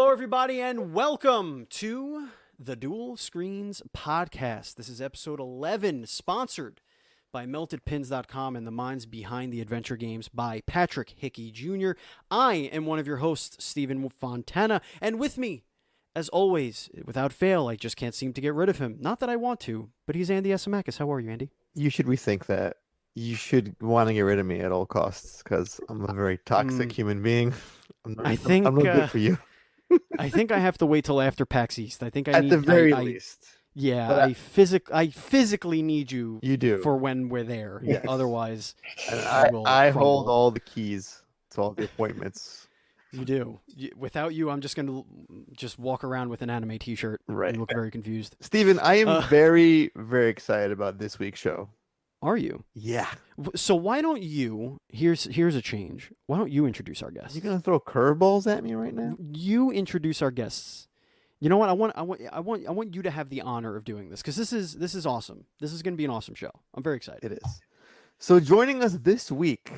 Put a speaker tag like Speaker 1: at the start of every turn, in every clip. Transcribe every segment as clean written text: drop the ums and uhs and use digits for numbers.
Speaker 1: Hello, everybody, and welcome to the Dual Screens Podcast. This is episode 11, sponsored by MeltedPins.com and the minds behind the adventure games by Patrick Hickey Jr. I am one of your hosts, Stephen Fontana, and with me, as always, without fail, I just can't seem to get rid of him. Not that I want to, but he's Andy Esimakis. How are you, Andy?
Speaker 2: You should rethink that. You should want to get rid of me at all costs because I'm a very toxic human being. I'm not good for you.
Speaker 1: I think I have to wait till after PAX East. I think I
Speaker 2: at
Speaker 1: need,
Speaker 2: the very least.
Speaker 1: Yeah, but I physically need you.
Speaker 2: You do
Speaker 1: for when we're there. Yes. Otherwise,
Speaker 2: I hold all the keys to all the appointments.
Speaker 1: You do. Without you, I'm just going to walk around with an anime T-shirt.
Speaker 2: Right.
Speaker 1: And look very confused.
Speaker 2: Stephen, I am very, very excited about this week's show.
Speaker 1: Are you?
Speaker 2: Yeah.
Speaker 1: So why don't you? Here's a change. Why don't you introduce our guests?
Speaker 2: You gonna throw curveballs at me right now?
Speaker 1: You introduce our guests. You know what? I want you to have the honor of doing this because this is awesome. This is going to be an awesome show. I'm very excited.
Speaker 2: It is. So joining us this week,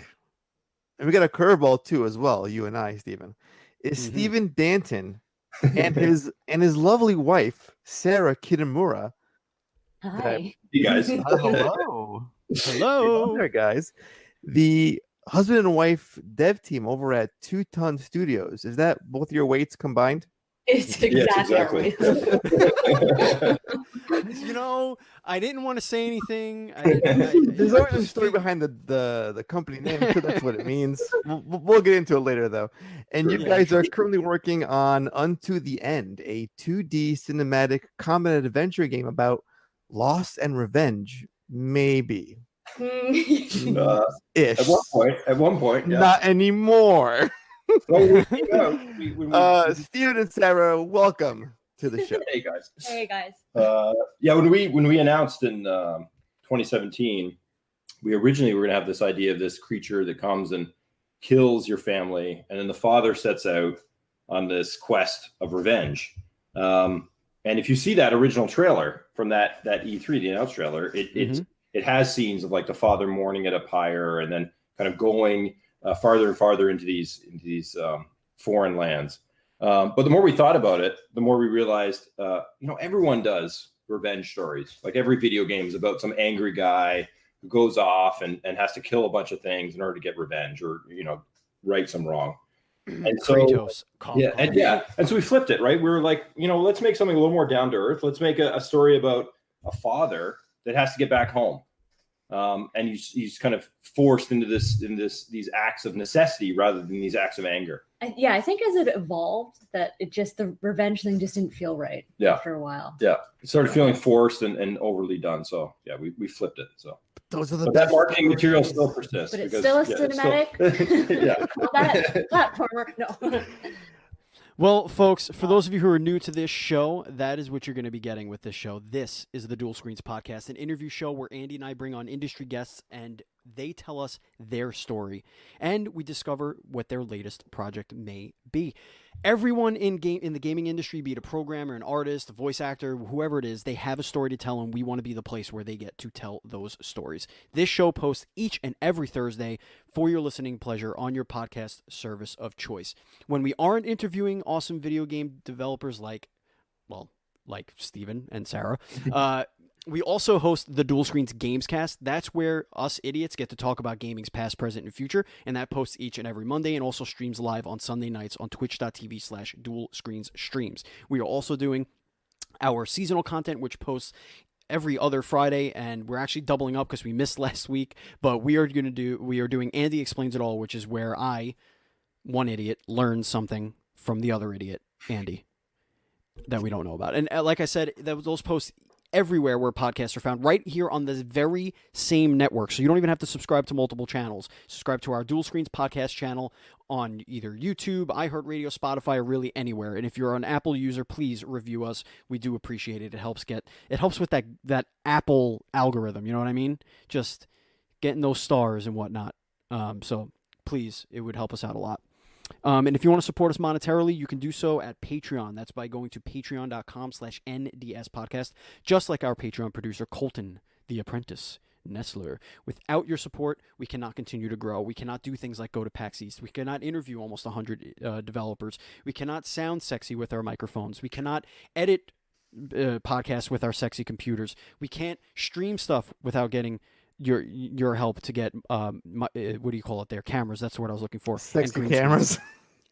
Speaker 2: and we got a curveball too as well. You and I, Stephen, is Stephen Danton and his lovely wife Sarah Kitimura.
Speaker 3: Hi.
Speaker 4: You guys.
Speaker 2: Hello.
Speaker 1: Hello.
Speaker 2: There, guys. The husband and wife dev team over at 2 Ton Studios. Is that both your weights combined?
Speaker 3: It's exactly.
Speaker 1: You know, I didn't want to say anything.
Speaker 2: There's always a story behind the company name, so that's what it means. We'll get into it later, though. And you guys are currently working on Unto the End, a 2D cinematic combat adventure game about loss and revenge, maybe.
Speaker 4: Ish. At one point, yeah.
Speaker 2: Not anymore.
Speaker 4: Well,
Speaker 2: Steven and Sarah, welcome to the show.
Speaker 4: Hey guys.
Speaker 3: Hey guys.
Speaker 4: When we announced in 2017, we originally were going to have this idea of this creature that comes and kills your family, and then the father sets out on this quest of revenge. And if you see that original trailer from that E3, the announced trailer, it has scenes of like the father mourning at a pyre and then kind of going farther and farther into these foreign lands. But the more we thought about it, the more we realized, everyone does revenge stories. Like every video game is about some angry guy who goes off and has to kill a bunch of things in order to get revenge or, right some wrong. And so,
Speaker 1: Kratos,
Speaker 4: and so we flipped it, right? We were like, let's make something a little more down to earth. Let's make a story about a father that has to get back home, and he's kind of forced into these acts of necessity rather than these acts of anger.
Speaker 3: I think as it evolved, that the revenge thing just didn't feel right after a while.
Speaker 4: Yeah, it started feeling forced and overly done. So we flipped it. So
Speaker 2: those are the
Speaker 4: but
Speaker 2: best.
Speaker 4: That marketing material still persists.
Speaker 3: But it's still a cinematic. That platformer. No.
Speaker 1: Well, folks, for those of you who are new to this show, that is what you're going to be getting with this show. This is the Dual Screens Podcast, an interview show where Andy and I bring on industry guests and they tell us their story, and we discover what their latest project may be. Everyone in the gaming industry, be it a programmer, an artist, a voice actor, whoever it is, they have a story to tell, and we want to be the place where they get to tell those stories. This show posts each and every Thursday for your listening pleasure on your podcast service of choice. When we aren't interviewing awesome video game developers like Steven and Sarah, we also host the Dual Screens Gamescast. That's where us idiots get to talk about gaming's past, present, and future, and that posts each and every Monday and also streams live on Sunday nights on twitch.tv/dualscreensstreams. We are also doing our seasonal content, which posts every other Friday, and we're actually doubling up because we missed last week, but we are doing Andy Explains It All, which is where I, one idiot, learns something from the other idiot, Andy, that we don't know about. And like I said, those posts everywhere where podcasts are found, right here on this very same network. So you don't even have to subscribe to multiple channels. Subscribe to our Dual Screens podcast channel on either YouTube, iHeartRadio, Spotify, or really anywhere. And if you're an Apple user, please review us. We do appreciate it. It helps with that Apple algorithm. You know what I mean? Just getting those stars and whatnot. So please, it would help us out a lot. And if you want to support us monetarily, you can do so at Patreon. That's by going to patreon.com/NDS podcast, just like our Patreon producer, Colton, the apprentice, Nestler. Without your support, we cannot continue to grow. We cannot do things like go to PAX East. We cannot interview almost 100 developers. We cannot sound sexy with our microphones. We cannot edit podcasts with our sexy computers. We can't stream stuff without getting your help to get what do you call it there? Cameras. That's what I was looking for.
Speaker 2: Sexy cameras.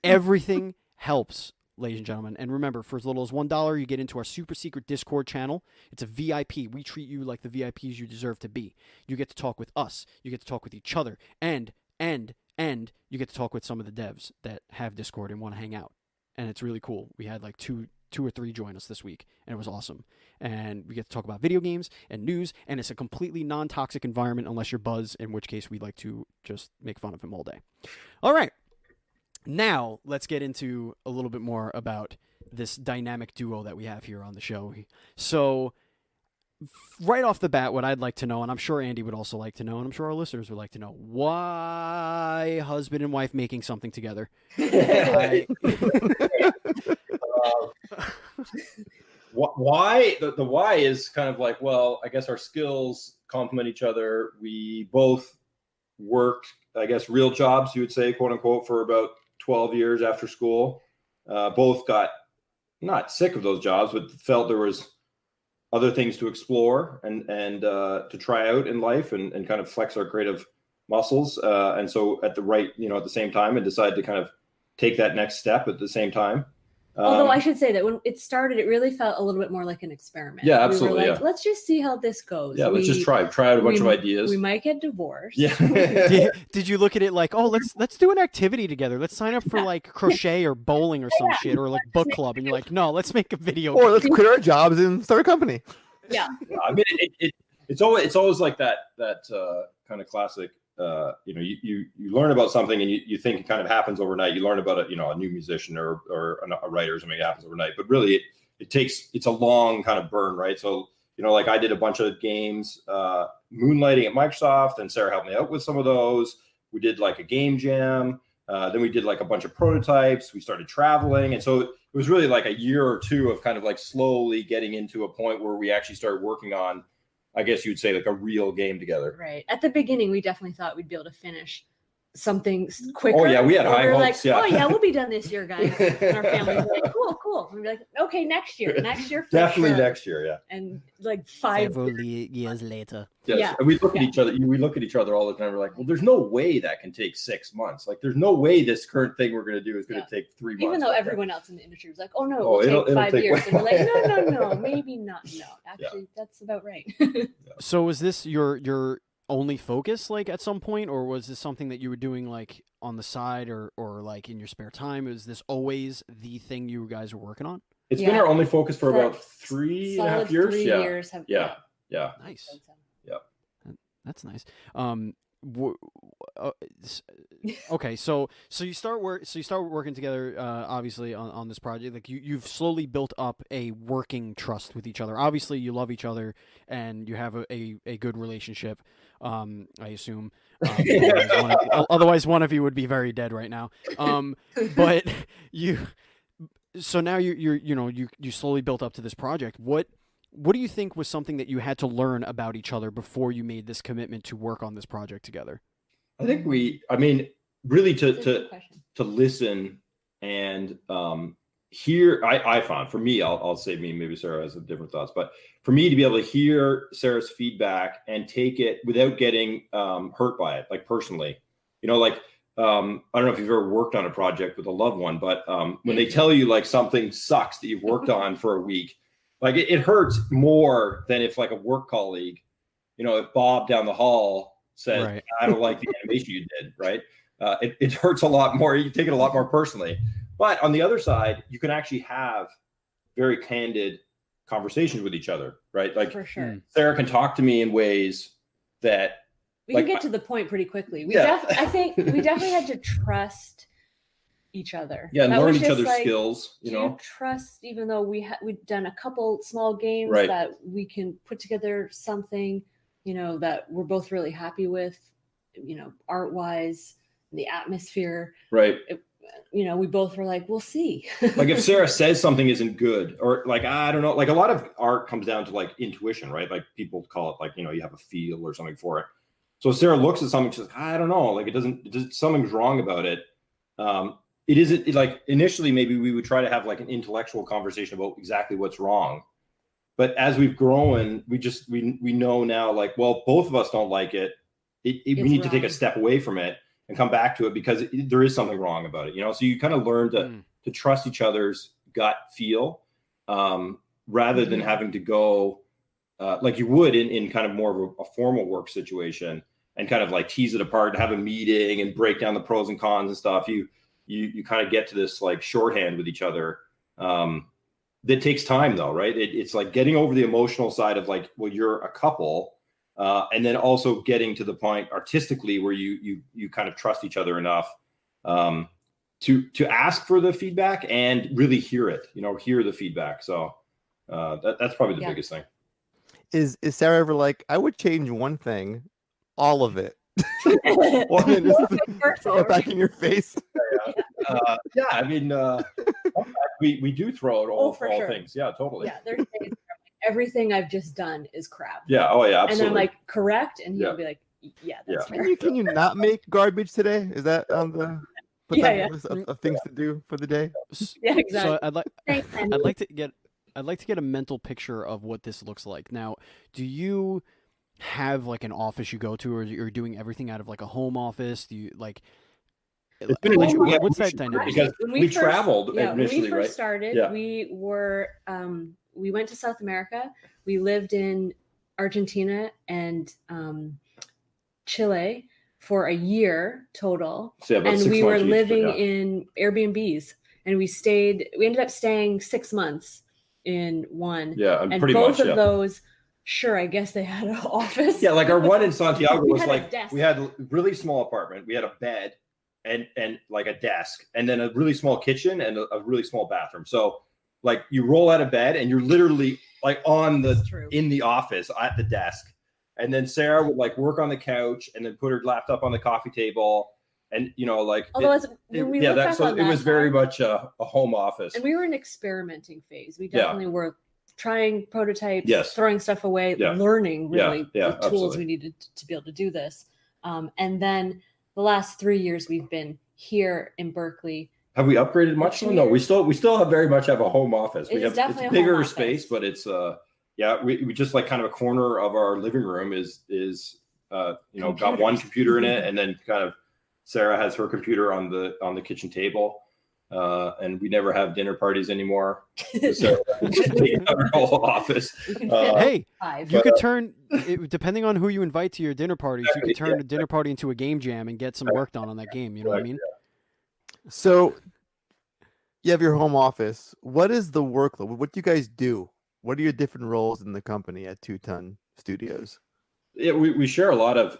Speaker 1: Everything helps, ladies and gentlemen. And remember, for as little as $1, you get into our super secret Discord channel. It's a VIP. We treat you like the VIPs you deserve to be. You get to talk with us. You get to talk with each other. And you get to talk with some of the devs that have Discord and want to hang out. And it's really cool. We had like two or three join us this week, and it was awesome. And we get to talk about video games and news, and it's a completely non-toxic environment unless you're Buzz, in which case we like to just make fun of him all day. All right. Now, let's get into a little bit more about this dynamic duo that we have here on the show. So, right off the bat, what I'd like to know, and I'm sure Andy would also like to know, and I'm sure our listeners would like to know, why husband and wife making something together?
Speaker 4: Why? The why is kind of like, well, I guess our skills complement each other. We both worked, I guess, real jobs, you would say, quote unquote, for about 12 years after school. Both got not sick of those jobs, but felt there was other things to explore and to try out in life and kind of flex our creative muscles. And so at the same time, and decided to kind of take that next step at the same time.
Speaker 3: Although I should say that when it started, it really felt a little bit more like an experiment.
Speaker 4: Yeah, absolutely.
Speaker 3: We were like, let's just see how this goes.
Speaker 4: Yeah, let's just try out a bunch of ideas.
Speaker 3: We might get divorced.
Speaker 4: Yeah.
Speaker 1: Did you look at it like, oh, let's do an activity together. Let's sign up for like crochet or bowling or some shit, or like book club. And you're like, no, let's make a video.
Speaker 2: Or let's quit our jobs and start a company.
Speaker 3: Yeah.
Speaker 4: I mean, it's always like that kind of classic. You learn about something and you think it kind of happens overnight. You learn about a new musician or a writer or something that happens overnight, but really it's a long kind of burn, right? So, like I did a bunch of games, moonlighting at Microsoft, and Sarah helped me out with some of those. We did like a game jam. Then we did like a bunch of prototypes. We started traveling. And so it was really like a year or two of kind of like slowly getting into a point where we actually started working on, I guess you'd say, like a real game together.
Speaker 3: Right. At the beginning, we definitely thought we'd be able to finish something quicker.
Speaker 4: Oh yeah, we had high hopes.
Speaker 3: Like, oh yeah, we'll be done this year, guys. And our family was like, cool. And we'd be like, okay, next year.
Speaker 4: Definitely sure. Next year, yeah.
Speaker 3: And like several
Speaker 1: years later.
Speaker 4: Yes. Yeah. And we look at each other. We look at each other all the time. We're like, well, there's no way that can take 6 months. Like, there's no way this current thing we're going to do is going to take 3 months.
Speaker 3: Even though everyone else in the industry was like, oh no, it'll take 5 years. And we're like, no, maybe not. No, actually, that's about right.
Speaker 1: So is this your only focus, like, at some point, or was this something that you were doing like on the side or like in your spare time? Is this always the thing you guys were working on?
Speaker 4: It's been our only focus for about 3.5 years.
Speaker 3: 3 years.
Speaker 4: Yeah.
Speaker 1: Nice.
Speaker 4: Yeah.
Speaker 1: That's nice. Okay, so you start working together, obviously on this project. Like you've slowly built up a working trust with each other. Obviously, you love each other and you have a good relationship. I assume. Otherwise, one of you would be very dead right now. But so now you slowly built up to this project. What do you think was something that you had to learn about each other before you made this commitment to work on this project together?
Speaker 4: I think really to listen and hear. I found, for me, I'll say me, maybe Sarah has some different thoughts, but for me to be able to hear Sarah's feedback and take it without getting hurt by it, like personally, I don't know if you've ever worked on a project with a loved one, but when they tell you like something sucks that you've worked on for a week, like it hurts more than if like a work colleague, if Bob down the hall said, right, I don't like the animation you did, right? It hurts a lot more. You can take it a lot more personally. But on the other side, you can actually have very candid conversations with each other, right? Like,
Speaker 3: for sure,
Speaker 4: Sarah can talk to me in ways that
Speaker 3: we can get to the point pretty quickly. I think we definitely had to trust each other.
Speaker 4: Yeah, and learn each other's skills.
Speaker 3: Trust, even though we'd done a couple small games,
Speaker 4: right,
Speaker 3: that we can put together something, that we're both really happy with, art wise, the atmosphere.
Speaker 4: Right.
Speaker 3: we both were like, we'll see.
Speaker 4: Like if Sarah says something isn't good, or like, I don't know, like a lot of art comes down to like intuition, right? Like people call it like, you have a feel or something for it. So Sarah looks at something, she's like, I don't know, like something's wrong about it. It isn't like initially maybe we would try to have like an intellectual conversation about exactly what's wrong. But as we've grown, we know now, like, well, both of us don't like it. We need to take a step away from it and come back to it because there is something wrong about it, So you kind of learn to trust each other's gut feel rather than having to go like you would in kind of more of a formal work situation and kind of like tease it apart and have a meeting and break down the pros and cons and stuff. You kind of get to this like shorthand with each other. That takes time though, right? It's like getting over the emotional side of like, well, you're a couple. And then also getting to the point artistically where you kind of trust each other enough to ask for the feedback and really hear it, hear the feedback. So that's probably the biggest thing.
Speaker 2: Is Sarah ever like, I would change one thing, all of it? Or then just throw it back in your face?
Speaker 4: Yeah, I mean, we do throw out all
Speaker 3: sure.
Speaker 4: things. Yeah, totally.
Speaker 3: Yeah, there's days everything I've just done is crap.
Speaker 4: Yeah. Oh yeah. Absolutely.
Speaker 3: And then I'm like, correct, and he'll be like, yeah, that's fair.
Speaker 2: Can you not make garbage today? Is that on the list of things to do for the day?
Speaker 3: Yeah, exactly.
Speaker 1: So I'd like to get a mental picture of what this looks like. Now, do you have like an office you go to, or you're doing everything out of like a home office? Do you like? What's that dynamic?
Speaker 4: Because we traveled initially,
Speaker 3: when we first started,
Speaker 4: yeah.
Speaker 3: we were we went to South America. We lived in Argentina and Chile for a year total, and we were living in Airbnbs, and we ended up staying 6 months in one.
Speaker 4: Yeah,
Speaker 3: and
Speaker 4: pretty
Speaker 3: both
Speaker 4: much,
Speaker 3: of those. Sure, I guess they had an office.
Speaker 4: Yeah, like our one in Santiago was like
Speaker 3: desk.
Speaker 4: We had a really small apartment. We had a bed and like a desk, and then a really small kitchen and a really small bathroom. So like you roll out of bed and you're literally like in the office at the desk. And then Sarah would like work on the couch and then put her laptop on the coffee table. And like it was very much a home office.
Speaker 3: And we were in experimenting phase. We definitely were trying prototypes, throwing stuff away, learning really the tools we needed to be able to do this. And then the last 3 years we've been here in Berkeley.
Speaker 4: Have we upgraded much? No, we still have very much have a home office. It's a bigger space, but it's we just like kind of a corner of our living room is got one computer in it, and then kind of Sarah has her computer on the kitchen table. And we never have dinner parties anymore. So our whole office.
Speaker 1: Hey, you could turn, depending on who you invite to your dinner parties, you could turn a dinner party into a game jam and get some work done on that game. You know what I mean?
Speaker 2: So you have your home office. What is the workload? What do you guys do? What are your different roles in the company at 2 Ton Studios?
Speaker 4: Yeah, we share a lot of,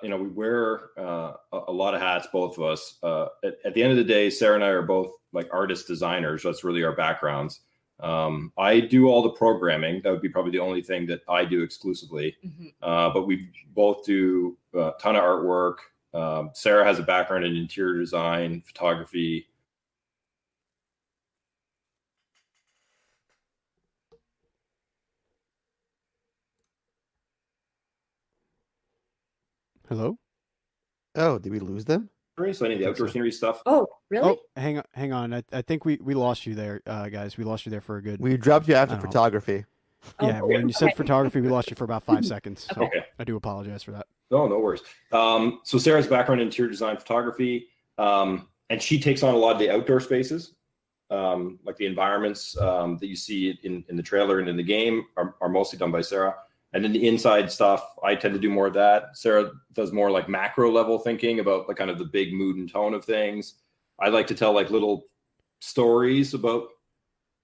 Speaker 4: we wear a lot of hats, both of us. At the end of the day, Sarah and I are both like artist designers. That's really our backgrounds. I do all the programming. That would be probably the only thing that I do exclusively. Mm-hmm. But we both do a ton of artwork. Sarah has a background in interior design, photography.
Speaker 2: Hello? Oh, did we lose them?
Speaker 4: So any of the outdoor scenery stuff.
Speaker 3: Oh, really?
Speaker 1: Oh, hang on. I think we lost you there, guys. We lost you there for a good.
Speaker 2: We dropped you after photography.
Speaker 1: Yeah, when you said photography, we lost you for about 5 seconds. So I do apologize for that.
Speaker 4: No worries. So Sarah's background in interior design, photography, and she takes on a lot of the outdoor spaces, like the environments that you see in the trailer and in the game are mostly done by Sarah. And then the inside stuff, I tend to do more of that. Sarah does more like macro level thinking about like kind of the big mood and tone of things. I like to tell like little stories about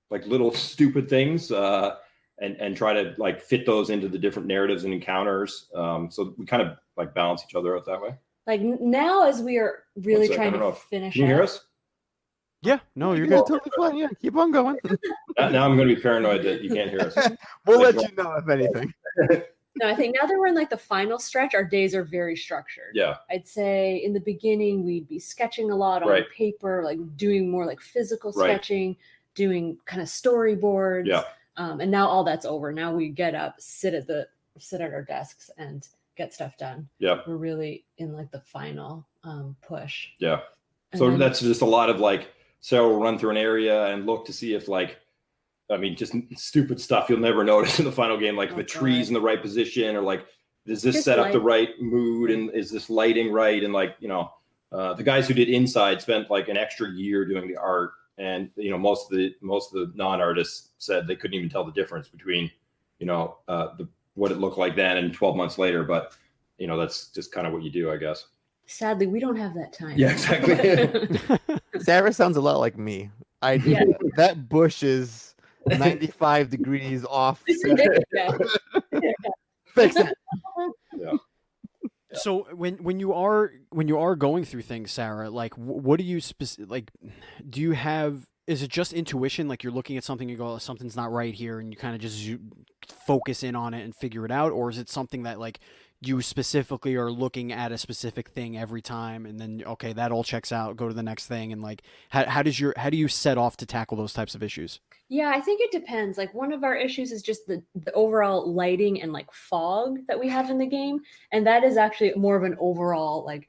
Speaker 4: like little stupid things and try to like fit those into the different narratives and encounters. So we kind of like balance each other out that way.
Speaker 3: Like now as we are really trying to finish.
Speaker 4: Can you hear us?
Speaker 1: Yeah, no, you're good.
Speaker 2: Totally fine. Yeah, keep on going.
Speaker 4: Now I'm going to be paranoid that you can't hear us.
Speaker 2: We'll let you know if anything.
Speaker 3: No, I think now that we're in like the final stretch, our days are very structured.
Speaker 4: Yeah.
Speaker 3: I'd say in the beginning, we'd be sketching a lot on paper, like doing more like physical sketching, doing kind of storyboards.
Speaker 4: Yeah.
Speaker 3: And now all that's over. Now we get up, sit at our desks and get stuff done.
Speaker 4: Yeah.
Speaker 3: We're really in like the final push.
Speaker 4: Yeah. So that's just a lot of like, Sarah will run through an area and look to see if just stupid stuff you'll never notice in the final game, like the trees in the right position, or like, does this set up the right mood, and is this lighting right? And like, the guys who did Inside spent like an extra year doing the art, and most of the non-artists said they couldn't even tell the difference between what it looked like then and 12 months later. But that's just kind of what you do, I guess.
Speaker 3: Sadly, we don't have that time.
Speaker 4: Yeah, exactly.
Speaker 2: Sarah sounds a lot like me. That bush is 95 degrees off. Fix it.
Speaker 4: Yeah.
Speaker 1: So when you are going through things, Sarah, like what do you do you have? Is it just intuition? Like you're looking at something, you go, something's not right here, and you kind of just focus in on it and figure it out, or is it something that like you specifically are looking at a specific thing every time, and then okay, that all checks out, go to the next thing, and like how do you set off to tackle those types of issues?
Speaker 3: Yeah, I think it depends. Like one of our issues is just the overall lighting and like fog that we have in the game, and that is actually more of an overall, like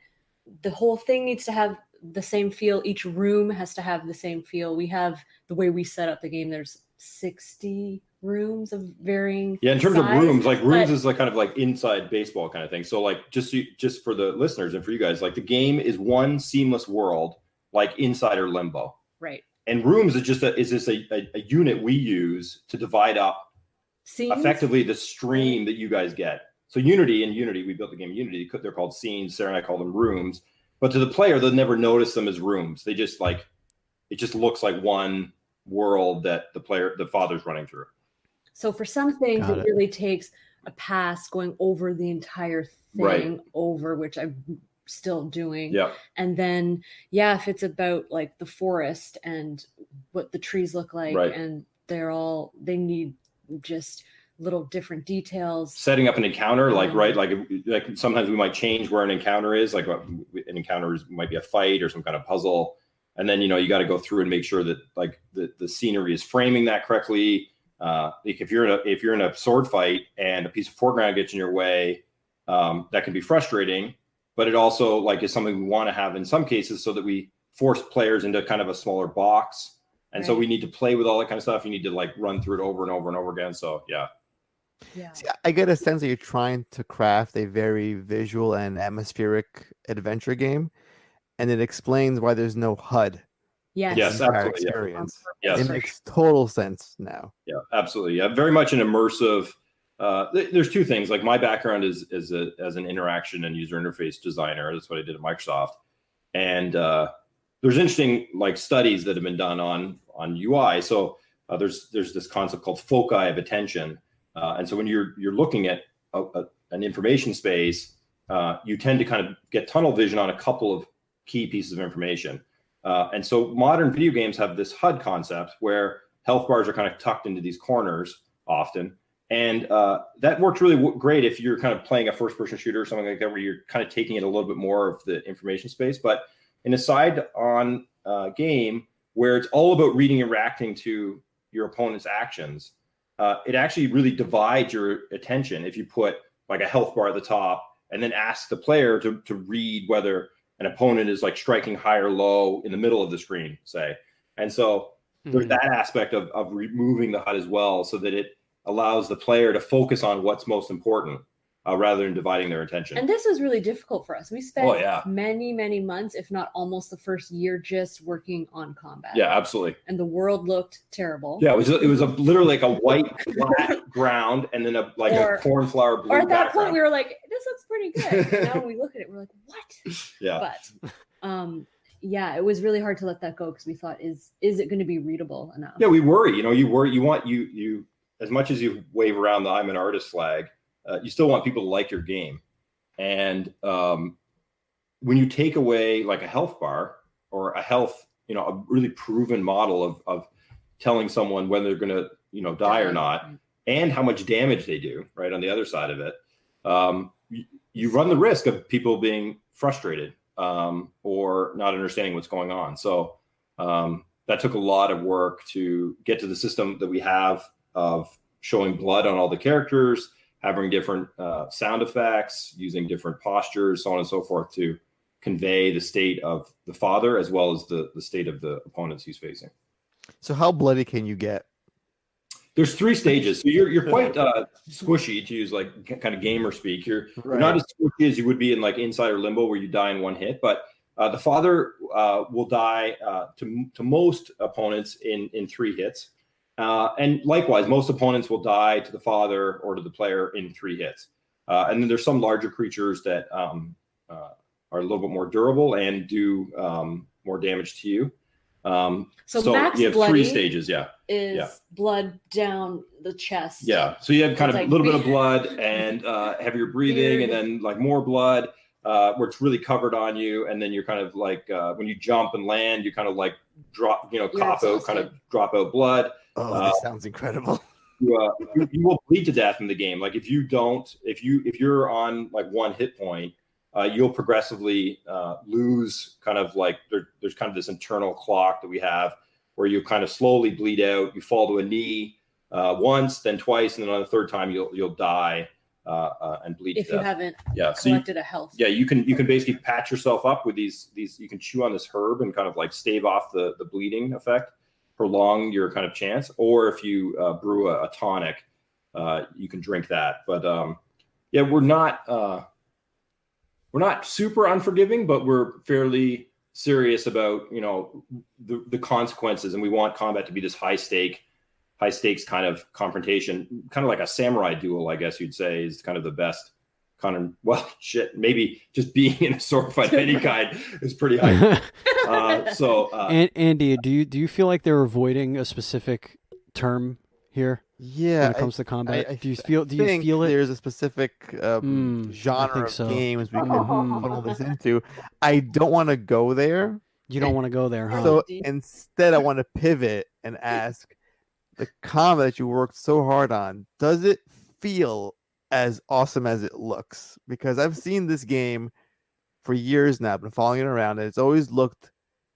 Speaker 3: the whole thing needs to have the same feel. Each room has to have the same feel. We have the way we set up the game. There's 60 rooms of varying
Speaker 4: in terms
Speaker 3: size,
Speaker 4: of rooms, like rooms is like kind of like inside baseball kind of thing. So like just for the listeners and for you guys, like the game is one seamless world, like Inside or Limbo.
Speaker 3: Right.
Speaker 4: And rooms is just a unit we use to divide up
Speaker 3: scenes?
Speaker 4: Effectively the stream that you guys get. So Unity, we built the game Unity. They're called scenes. Sarah and I call them rooms. But to the player, they'll never notice them as rooms. They just like, it just looks like one world that the father's running through.
Speaker 3: So for some things, it really takes a pass going over the entire thing over, which I'm still doing.
Speaker 4: Yeah.
Speaker 3: And then, if it's about like the forest and what the trees look like, and they need just little different details.
Speaker 4: Setting up an encounter, like sometimes we might change where an encounter is. Like an encounter might be a fight or some kind of puzzle, and then you got to go through and make sure that like the scenery is framing that correctly. Like if you're in a sword fight and a piece of foreground gets in your way, that can be frustrating. But it also like is something we want to have in some cases, so that we force players into kind of a smaller box. And so we need to play with all that kind of stuff. You need to like run through it over and over and over again. So yeah.
Speaker 2: See, I get a sense that you're trying to craft a very visual and atmospheric adventure game, and it explains why there's no HUD.
Speaker 4: Yes, absolutely.
Speaker 2: Experience.
Speaker 4: Yeah. Yes.
Speaker 2: It makes total sense now.
Speaker 4: Yeah, absolutely. Yeah, very much an immersive. There's two things. Like my background is as an interaction and user interface designer. That's what I did at Microsoft. And there's interesting like studies that have been done on UI. So there's this concept called foci of attention. And so when you're looking at an information space, you tend to kind of get tunnel vision on a couple of key pieces of information. And so modern video games have this HUD concept where health bars are kind of tucked into these corners often. And that works really great if you're kind of playing a first-person shooter or something like that, where you're kind of taking it a little bit more of the information space. But in a side-on game where it's all about reading and reacting to your opponent's actions, it actually really divides your attention if you put like a health bar at the top and then ask the player to read whether an opponent is like striking high or low in the middle of the screen, say. And so there's that aspect of removing the HUD as well, so that it allows the player to focus on what's most important rather than dividing their attention.
Speaker 3: And this was really difficult for us. We spent many, many months, if not almost the first year, just working on combat.
Speaker 4: Yeah, absolutely.
Speaker 3: And the world looked terrible.
Speaker 4: Yeah, it was literally like a white flat ground and then a cornflower blue.
Speaker 3: Or at that
Speaker 4: background.
Speaker 3: point, we were like, "This looks pretty good." And now when we look at it, we're like, "What?"
Speaker 4: Yeah.
Speaker 3: But it was really hard to let that go because we thought, "Is it going to be readable enough?"
Speaker 4: Yeah, we worry. You worry. You want you as much as you wave around the "I'm an artist" flag. You still want people to like your game. And when you take away like a health bar or a health, a really proven model of telling someone whether they're going to, die or not, and how much damage they do, right, on the other side of it, you run the risk of people being frustrated or not understanding what's going on. So that took a lot of work to get to the system that we have of showing blood on all the characters, having different sound effects, using different postures, so on and so forth, to convey the state of the father as well as the state of the opponents he's facing.
Speaker 2: So how bloody can you get?
Speaker 4: There's 3 stages. So you're quite squishy, to use like kind of gamer speak. You're not as squishy as you would be in like Inside or Limbo, where you die in one hit. But the father will die to most opponents in 3 hits. And likewise, most opponents will die to the father or to the player in 3 hits. And then there's some larger creatures that are a little bit more durable and do more damage to you. So
Speaker 3: max
Speaker 4: you have
Speaker 3: bloody
Speaker 4: 3 stages,
Speaker 3: is blood down the chest.
Speaker 4: Yeah, so you have kind of a little bit of blood and heavier breathing, and then like more blood where it's really covered on you, and then you're kind of like when you jump and land, you kind of like drop, cough out, kind of drop out blood.
Speaker 2: Oh, this sounds incredible.
Speaker 4: You will bleed to death in the game. Like if you're on like 1 hit point, you'll progressively lose kind of like there's kind of this internal clock that we have where you kind of slowly bleed out. You fall to a knee once, then twice, and then on the 3rd time you'll die and bleed
Speaker 3: if
Speaker 4: to death.
Speaker 3: You haven't
Speaker 4: so
Speaker 3: collected a health.
Speaker 4: Yeah, you can basically patch yourself up with these. You can chew on this herb and kind of like stave off the bleeding effect, prolong your kind of chance. Or if you brew a tonic, you can drink that. But we're not super unforgiving, but we're fairly serious about, the consequences. And we want combat to be this high stakes kind of confrontation, kind of like a samurai duel, I guess you'd say, is kind of the best kind of, maybe just being in a sword fight of any kind is pretty high.
Speaker 1: Andy, do you feel like they're avoiding a specific term here?
Speaker 2: Yeah,
Speaker 1: when it comes to combat, do you feel it?
Speaker 2: There's a specific genre of games we can funnel this into. I don't want to go there.
Speaker 1: You don't want to go there, huh?
Speaker 2: So instead, I want to pivot and ask: the combat that you worked so hard on, does it feel as awesome as it looks? Because I've seen this game for years now, I've been following it around, and it's always looked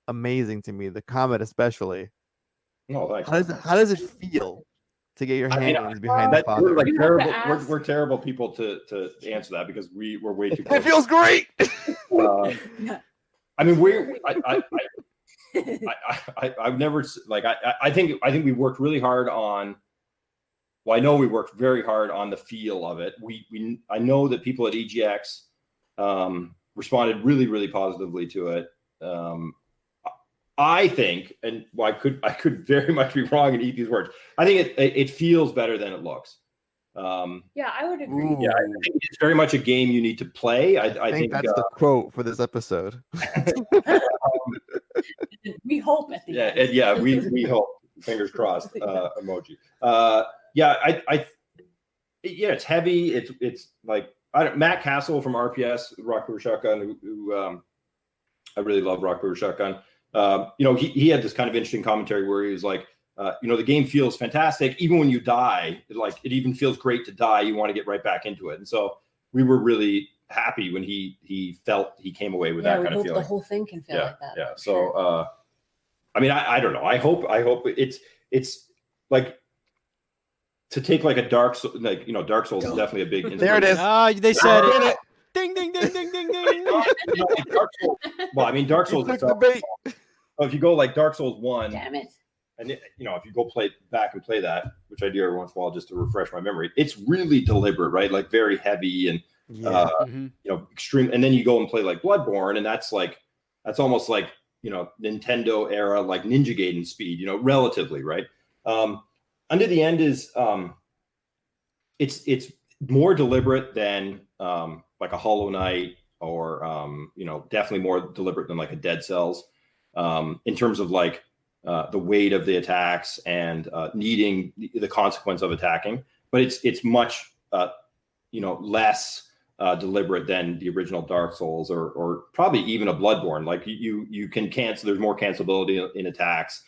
Speaker 2: amazing to me. The combat, especially.
Speaker 4: Oh, thanks.
Speaker 2: How does it feel to get your hands behind the father?
Speaker 4: We're terrible people to answer that because we're way too close.
Speaker 2: It feels great.
Speaker 4: I've never like I think we worked really hard on. Well, I know we worked very hard on the feel of it. I know that people at EGX responded really, really positively to it. I think, and I could very much be wrong and eat these words. I think it feels better than it looks.
Speaker 3: Yeah, I would agree.
Speaker 2: Ooh.
Speaker 4: Yeah, I think it's very much a game you need to play. I think
Speaker 2: that's the quote for this episode.
Speaker 3: We hope at the end.
Speaker 4: We hope. Fingers crossed. Emoji. It's heavy. It's like Matt Castle from RPS Rock Paper Shotgun, who I really love Rock Paper Shotgun. He had this kind of interesting commentary where he was like, the game feels fantastic. Even when you die, it even feels great to die. You want to get right back into it. And so we were really happy when he felt he came away with that kind of feeling.
Speaker 3: The whole thing can feel like that.
Speaker 4: Yeah. So, I don't know. I hope it's like to take like a Dark Souls, Dark Souls is definitely a big.
Speaker 2: There it is.
Speaker 1: They said it. Ding, ding, ding, ding, ding, ding.
Speaker 4: Dark Souls. Well, Dark Souls. If you go like Dark Souls 1.
Speaker 3: Damn it.
Speaker 4: And if you go back and play that, which I do every once in a while just to refresh my memory, it's really deliberate, right? Like very heavy and extreme. And then you go and play like Bloodborne, and that's almost like Nintendo era like Ninja Gaiden speed, relatively, right? Under the End is it's more deliberate than like a Hollow Knight or definitely more deliberate than like a Dead Cells in terms of like the weight of the attacks and needing the consequence of attacking, but it's much less deliberate than the original Dark Souls or probably even a Bloodborne. Like you can cancel. There's more cancelability in attacks.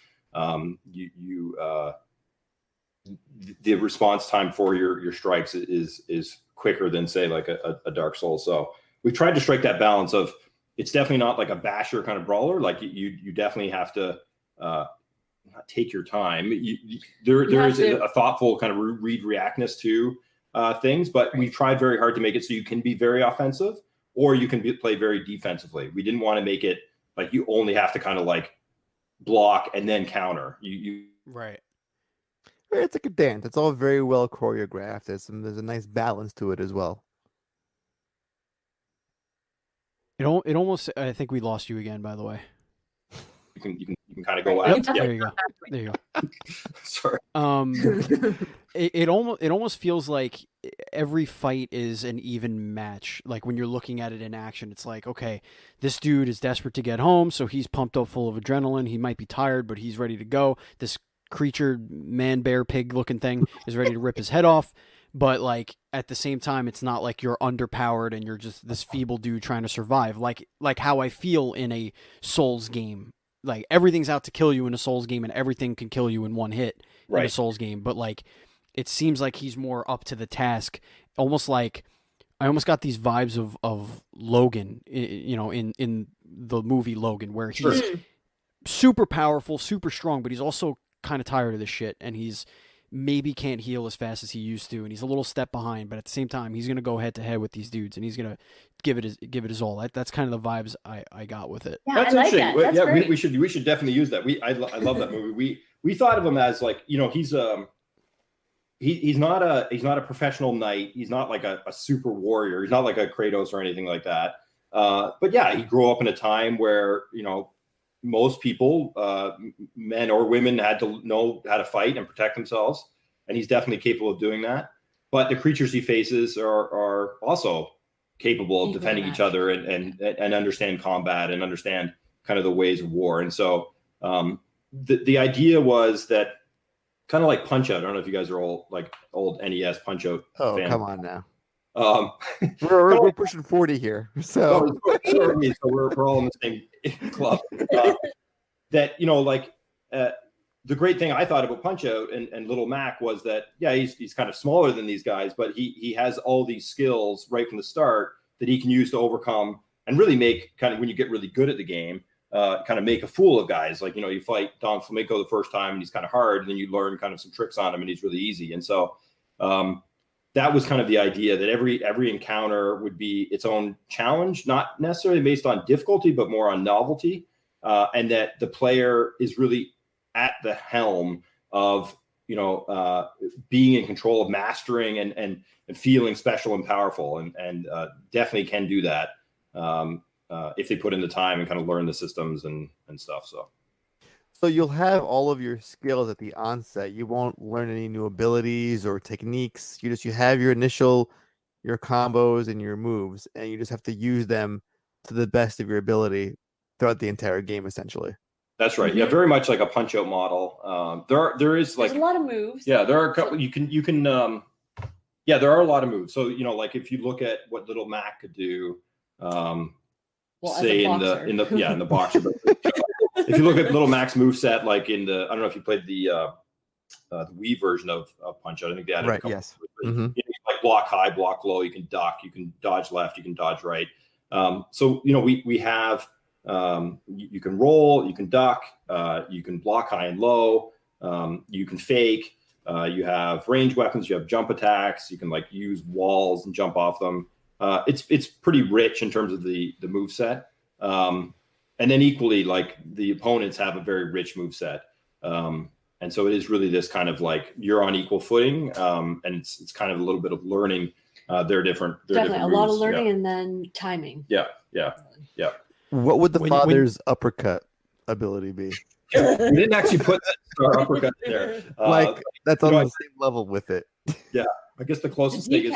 Speaker 4: the response time for your strikes is quicker than say like a Dark Souls. So we tried to strike that balance of, it's definitely not like a basher kind of brawler. Like you definitely have to not take your time. There is a thoughtful kind of read reactness to things, but we tried very hard to make it so you can be very offensive or you can play very defensively. We didn't want to make it like you only have to kind of like block and then counter.
Speaker 1: Right.
Speaker 2: It's like a dance. It's all very well choreographed. There's a nice balance to it as well.
Speaker 1: It almost. I think we lost you again. By the way.
Speaker 4: You can kind of go out.
Speaker 1: Yep. Yeah. There you go.
Speaker 4: Sorry.
Speaker 1: It almost feels like every fight is an even match. Like when you're looking at it in action, it's like, okay, this dude is desperate to get home, so he's pumped up full of adrenaline. He might be tired, but he's ready to go. This creature, man, bear, pig looking thing is ready to rip his head off. But like at the same time, it's not like you're underpowered and you're just this feeble dude trying to survive. Like how I feel in a Souls game. Like everything's out to kill you in a Souls game, and everything can kill you in one hit in a Souls game. But like, it seems like he's more up to the task. Almost like I almost got these vibes of Logan, in the movie Logan, where he's super powerful, super strong, but he's also kind of tired of this shit, and he's maybe can't heal as fast as he used to, and he's a little step behind. But at the same time, he's gonna go head to head with these dudes, and he's gonna give it his all. That's kind of the vibes I got with it.
Speaker 3: Yeah,
Speaker 4: that's interesting.
Speaker 3: That. That's
Speaker 4: we should definitely use that. I love that movie. We thought of him as like, he's not a professional knight. He's not like a super warrior. He's not like a Kratos or anything like that. But yeah, he grew up in a time where most people, men or women, had to know how to fight and protect themselves, and he's definitely capable of doing that. But the creatures he faces are also capable of defending each other and understand combat and understand kind of the ways of war. And so the idea was that kind of like Punch-Out. I don't know if you guys are all like old NES Punch-Out
Speaker 2: fans.
Speaker 4: Fan.
Speaker 2: Come on now. We're pushing 40 here, so
Speaker 4: we're all in the same club. The great thing I thought about Punch-Out and Little Mac was that he's kind of smaller than these guys, but he has all these skills right from the start that he can use to overcome and really make, kind of when you get really good at the game, kind of make a fool of guys. Like you fight Don Flamenco the first time and he's kind of hard, and then you learn kind of some tricks on him and he's really easy. And so that was kind of the idea, that every encounter would be its own challenge, not necessarily based on difficulty, but more on novelty, and that the player is really at the helm of being in control of mastering and feeling special and powerful, and definitely can do that if they put in the time and kind of learn the systems and stuff.
Speaker 2: So you'll have all of your skills at the onset. You won't learn any new abilities or techniques. You have your combos and your moves, and you just have to use them to the best of your ability throughout the entire game, essentially.
Speaker 4: That's right. Yeah, very much like a Punch-Out model. There's a lot of moves. Yeah, there are a couple. You can. There are a lot of moves. So like if you look at what Little Mac could do, say in the boxer. If you look at Little Mac's moveset, like I don't know if you played the Wii version of Punch-Out. I think they added a couple.
Speaker 2: Yes.
Speaker 4: You like block high, block low. You can duck. You can dodge left. You can dodge right. So we have. You can roll, you can duck, you can block high and low, you can fake, you have range weapons, you have jump attacks, you can like use walls and jump off them. It's pretty rich in terms of the moveset. And then equally, like the opponents have a very rich moveset. And so it is really this kind of like you're on equal footing, and it's kind of a little bit of learning their different
Speaker 3: Definitely
Speaker 4: different
Speaker 3: a lot
Speaker 4: moves.
Speaker 3: of learning and then timing.
Speaker 4: Yeah.
Speaker 2: What would the father's uppercut ability be?
Speaker 4: We didn't actually put our uppercut there.
Speaker 2: That's on the same level with it.
Speaker 4: Yeah, I guess the closest thing is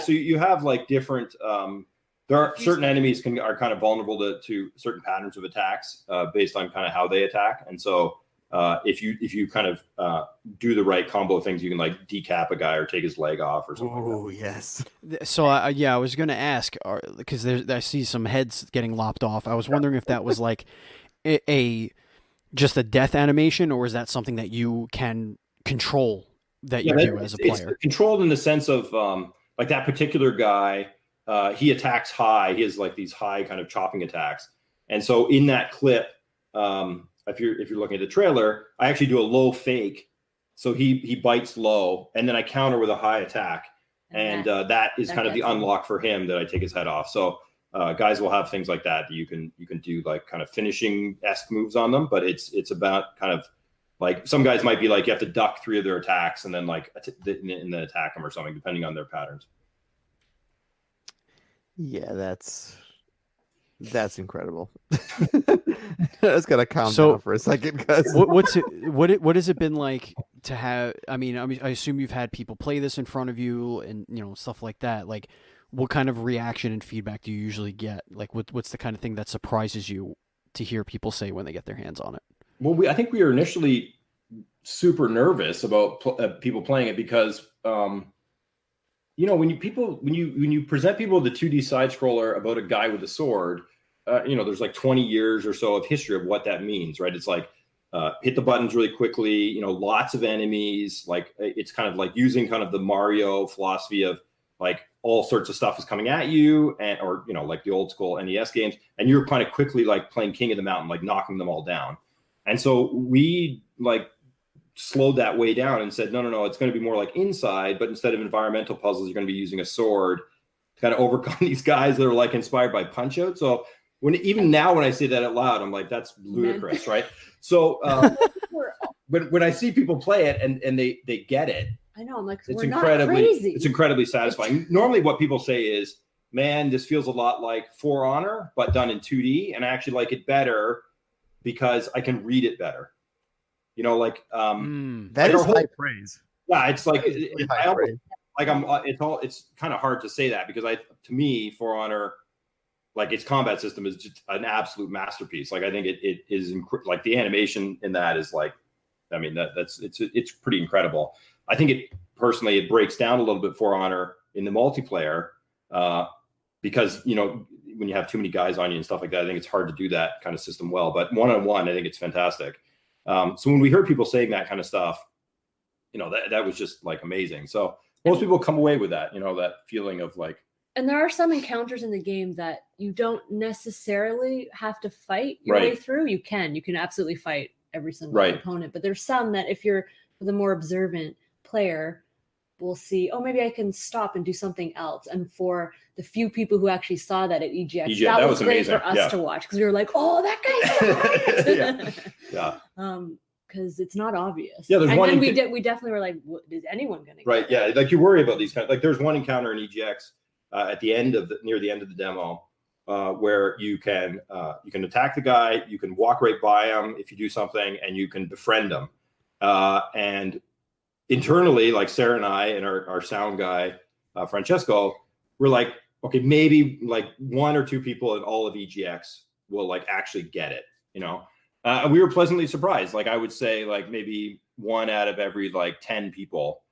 Speaker 4: So you have like different. There are certain enemies are kind of vulnerable to certain patterns of attacks based on kind of how they attack, and so if you kind of do the right combo things, you can like decap a guy or take his leg off or something.
Speaker 2: Oh yes.
Speaker 1: So I was going to ask, because I see some heads getting lopped off. I was wondering if that was like just a death animation, or is that something that you can control that you do as a player.
Speaker 4: It's controlled in the sense of like that particular guy, he attacks high. He has like these high kind of chopping attacks. And so in that clip, if you're looking at the trailer, I actually do a low fake. So he bites low, and then I counter with a high attack. And that is kind of the unlock for him, that I take his head off. So guys will have things like that you can do, like kind of finishing-esque moves on them. But it's about kind of like, some guys might be like, you have to duck 3 of their attacks and then like and then attack them or something, depending on their patterns.
Speaker 2: Yeah, that's incredible. I just gotta calm down for a second, because
Speaker 1: what has it been like to have? I assume you've had people play this in front of you, and stuff like that. Like, what kind of reaction and feedback do you usually get? Like, what's the kind of thing that surprises you to hear people say when they get their hands on it?
Speaker 4: Well, I think we were initially super nervous about people playing it, because when you present people the 2D side scroller about a guy with a sword, there's like 20 years or so of history of what that means, right? It's like hit the buttons really quickly, lots of enemies. Like, it's kind of like using kind of the Mario philosophy of like all sorts of stuff is coming at you, or like the old school NES games, and you're kind of quickly like playing King of the Mountain, like knocking them all down. And so we like slowed that way down and said, no, it's going to be more like inside, but instead of environmental puzzles, you're going to be using a sword to kind of overcome these guys that are like inspired by Punch-Out. So even now when I say that out loud, I'm like, that's ludicrous, right? So when I see people play it and they get it,
Speaker 3: I know, I'm like,
Speaker 4: it's
Speaker 3: crazy.
Speaker 4: It's incredibly satisfying. Normally what people say is, man, this feels a lot like For Honor, but done in 2D. And I actually like it better because I can read it better.
Speaker 2: That is high praise.
Speaker 4: Yeah, it's like it's kind of hard to say that, because to me, For Honor, like its combat system is just an absolute masterpiece. Like, I think it is like the animation in that is like, I mean, it's pretty incredible. I think it breaks down a little bit For Honor in the multiplayer, because when you have too many guys on you and stuff like that, I think it's hard to do that kind of system well. But one-on-one, I think it's fantastic. So when we heard people saying that kind of stuff, that was just like amazing. So most people come away with that, that feeling of like.
Speaker 3: And there are some encounters in the game that you don't necessarily have to fight your way through. You can absolutely fight every single opponent, but there's some that if you're the more observant player, will see, oh, maybe I can stop and do something else. And for the few people who actually saw that at EGX, that was great amazing for us to watch, because we were like, oh, that guy's because it's not obvious.
Speaker 4: Yeah, there's
Speaker 3: and
Speaker 4: one.
Speaker 3: And we definitely were like, is anyone going to get it?
Speaker 4: Yeah, like you worry about these kind of, like there's one encounter in EGX at the end of near the end of the demo where you can attack the guy, you can walk right by him if you do something, and you can befriend him. And internally, like Sarah and I and our sound guy, Francesco, we're like, okay, maybe like 1 or 2 people in all of EGX will like actually get it, and we were pleasantly surprised. Like I would say like maybe 1 out of every like 10 people,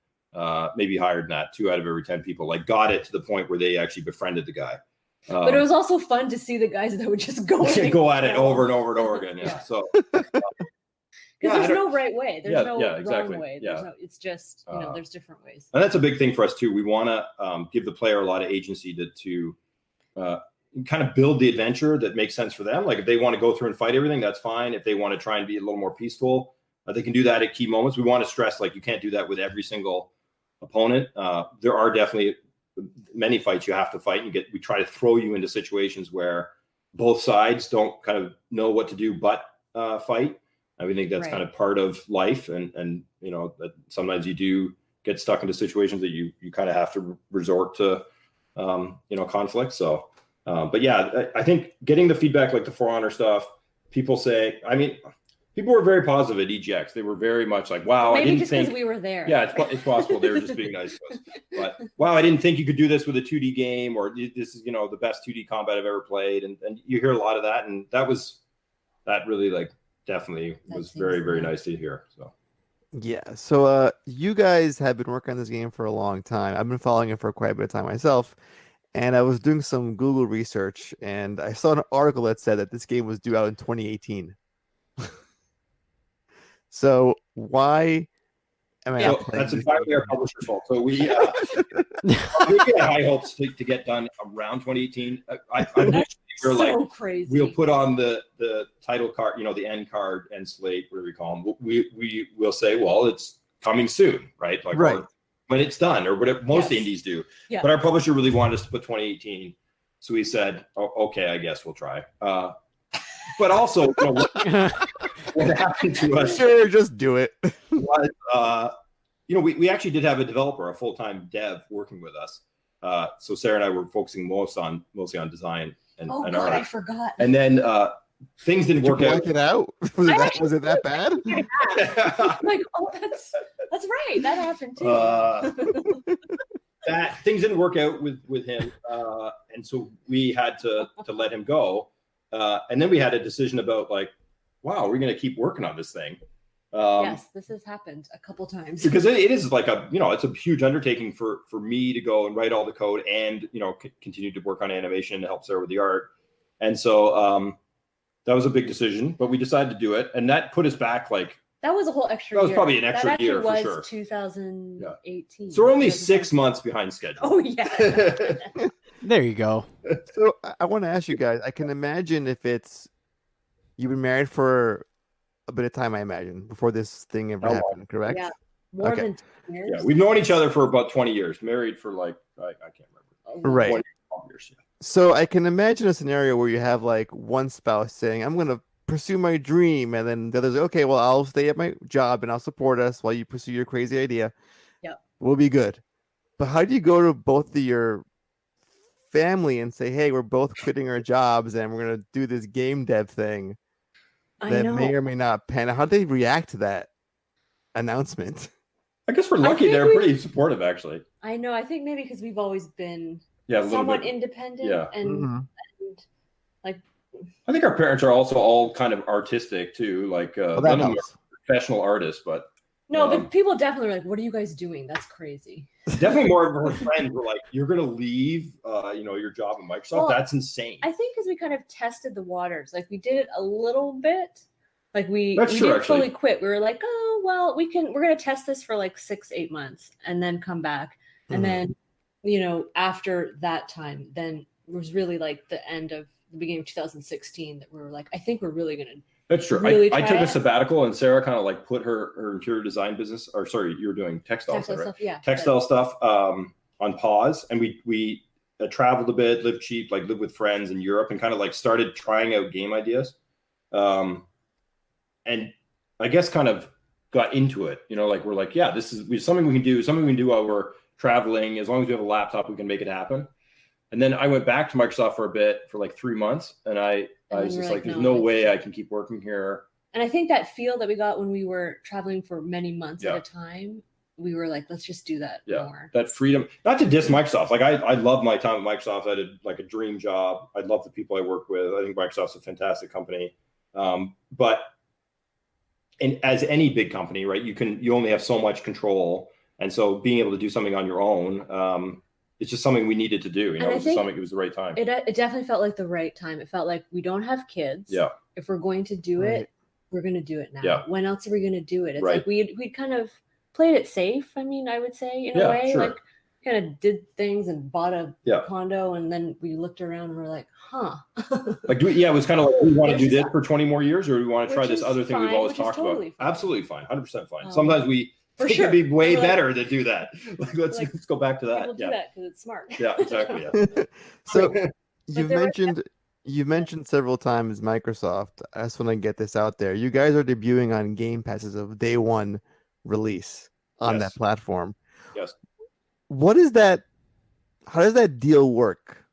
Speaker 4: maybe higher than that, 2 out of every 10 people like got it to the point where they actually befriended the guy.
Speaker 3: But it was also fun to see the guys that would just go
Speaker 4: at it over and over and over again. Yeah. So
Speaker 3: because there's no right way. There's no
Speaker 4: exactly.
Speaker 3: wrong way. It's just, there's different ways.
Speaker 4: And that's a big thing for us too. We want to give the player a lot of agency to kind of build the adventure that makes sense for them. Like if they want to go through and fight everything, that's fine. If they want to try and be a little more peaceful, they can do that at key moments. We want to stress, like, you can't do that with every single opponent. There are definitely many fights you have to fight. We try to throw you into situations where both sides don't kind of know what to do but fight. And we think that's kind of part of life, and that sometimes you do get stuck into situations that you kind of have to resort to conflict. So but yeah, I think getting the feedback like the For Honor stuff, people say, I mean, people were very positive at EGX. They were very much like, wow,
Speaker 3: maybe
Speaker 4: I didn't
Speaker 3: just
Speaker 4: think
Speaker 3: because we were there.
Speaker 4: Yeah, it's possible they were just being nice to us. But wow, I didn't think you could do this with a 2D game, or this is the best 2D combat I've ever played. And you hear a lot of that, and that really like definitely was very, very nice to hear. So
Speaker 2: yeah, so you guys have been working on this game for a long time. I've been following it for quite a bit of time myself, and I was doing some Google research, and I saw an article that said that this game was due out in 2018. So why
Speaker 4: That's entirely our publisher's fault. So we had high hopes to get done around 2018. We're like,
Speaker 3: crazy.
Speaker 4: We'll put on the title card, the end card and slate, whatever we call them. We will say, well, it's coming soon, right? Like when it's done, or whatever most indies do. Yeah. But our publisher really wanted us to put 2018, so we said, okay, I guess we'll try. But also, what happened to us?
Speaker 2: Sure, just do it.
Speaker 4: Was, we actually did have a developer, a full-time dev, working with us. So Sarah and I were focusing mostly on design and art.
Speaker 3: I forgot.
Speaker 4: And then things didn't work out.
Speaker 2: It out? Was it that bad?
Speaker 3: Like, that's right. That happened too.
Speaker 4: That things didn't work out with him, and so we had to let him go. And then we had a decision about like, wow, we're going to keep working on this thing.
Speaker 3: Yes, this has happened a couple times.
Speaker 4: Because it is like it's a huge undertaking for me to go and write all the code and, continue to work on animation to help Sarah with the art. And so that was a big decision, but we decided to do it. And that put us back like.
Speaker 3: That was a whole extra year.
Speaker 4: That was probably an extra year for sure.
Speaker 3: 2018.
Speaker 4: So we're only 6 months behind schedule.
Speaker 3: Oh, yeah.
Speaker 1: There you go.
Speaker 2: So I want to ask you guys, I can imagine if you've been married for a bit of time, I imagine, before this thing ever happened, correct?
Speaker 3: Yeah, more than 10 years.
Speaker 4: Yeah, we've known each other for about 20 years, married for like, I can't remember.
Speaker 2: Right.
Speaker 4: 20 years, yeah.
Speaker 2: So I can imagine a scenario where you have like one spouse saying, I'm going to pursue my dream, and then the other's like, okay, well, I'll stay at my job and I'll support us while you pursue your crazy idea.
Speaker 3: Yep.
Speaker 2: We'll be good. But how do you go to both of your family and say, hey, we're both quitting our jobs and we're going to do this game dev thing that may or may not pan out? How do they react to that announcement?
Speaker 4: I guess we're lucky. They're pretty supportive, actually.
Speaker 3: I know. I think maybe because we've always been
Speaker 4: a
Speaker 3: somewhat independent and like.
Speaker 4: I think our parents are also all kind of artistic too, like none of them are professional artists, but
Speaker 3: no, but people definitely are like, "What are you guys doing? That's crazy."
Speaker 4: Definitely more of her friends were like, "You're going to leave, your job at Microsoft? Well, that's insane."
Speaker 3: I think because we kind of tested the waters, like we did it a little bit, like we didn't fully quit. We were like, "Oh well, we're going to test this for like 6-8 months and then come back," and then after that time, then it was really like the end of the beginning of 2016 that we were like, I think we're really going to.
Speaker 4: That's true.
Speaker 3: Really
Speaker 4: I took a sabbatical, and Sarah kind of like put her interior design business, or sorry, you were doing textile stuff, right?
Speaker 3: Yeah,
Speaker 4: textile stuff on pause, and we traveled a bit, lived cheap, like lived with friends in Europe, and kind of like started trying out game ideas, and I guess kind of got into it. Like we're like, yeah, this is something we can do while we're traveling. As long as we have a laptop, we can make it happen. And then I went back to Microsoft for a bit, for like 3 months, and I was just like, there's no way I can keep working here.
Speaker 3: And I think that feel that we got when we were traveling for many months at a time, we were like, let's just do that more. That
Speaker 4: freedom, not to diss Microsoft. Like I love my time at Microsoft. I did like a dream job. I love the people I work with. I think Microsoft's a fantastic company. But as any big company, right, you only have so much control. And so being able to do something on your own, it's just something we needed to do. It was the right time.
Speaker 3: It definitely felt like the right time. It felt like we don't have kids.
Speaker 4: Yeah.
Speaker 3: If we're going to do it, we're going to do it now.
Speaker 4: Yeah.
Speaker 3: When else are we going to do it? It's like we'd kind of played it safe. I mean, I would say in a way, like kind of did things and bought a condo, and then we looked around and we're like, huh.
Speaker 4: Like, it was kind of like, we want to do this for 20 more years, or we want to try this other thing we've always talked about. Fine. Absolutely fine. 100% fine. Sometimes we it'd be way better to do that. Like, let's go back to that.
Speaker 3: We'll do that because it's smart.
Speaker 4: Yeah, exactly. Yeah.
Speaker 2: So you mentioned several times Microsoft. I just want to get this out there. You guys are debuting on Game Pass as of day one release on that platform.
Speaker 4: Yes.
Speaker 2: What is that? How does that deal work?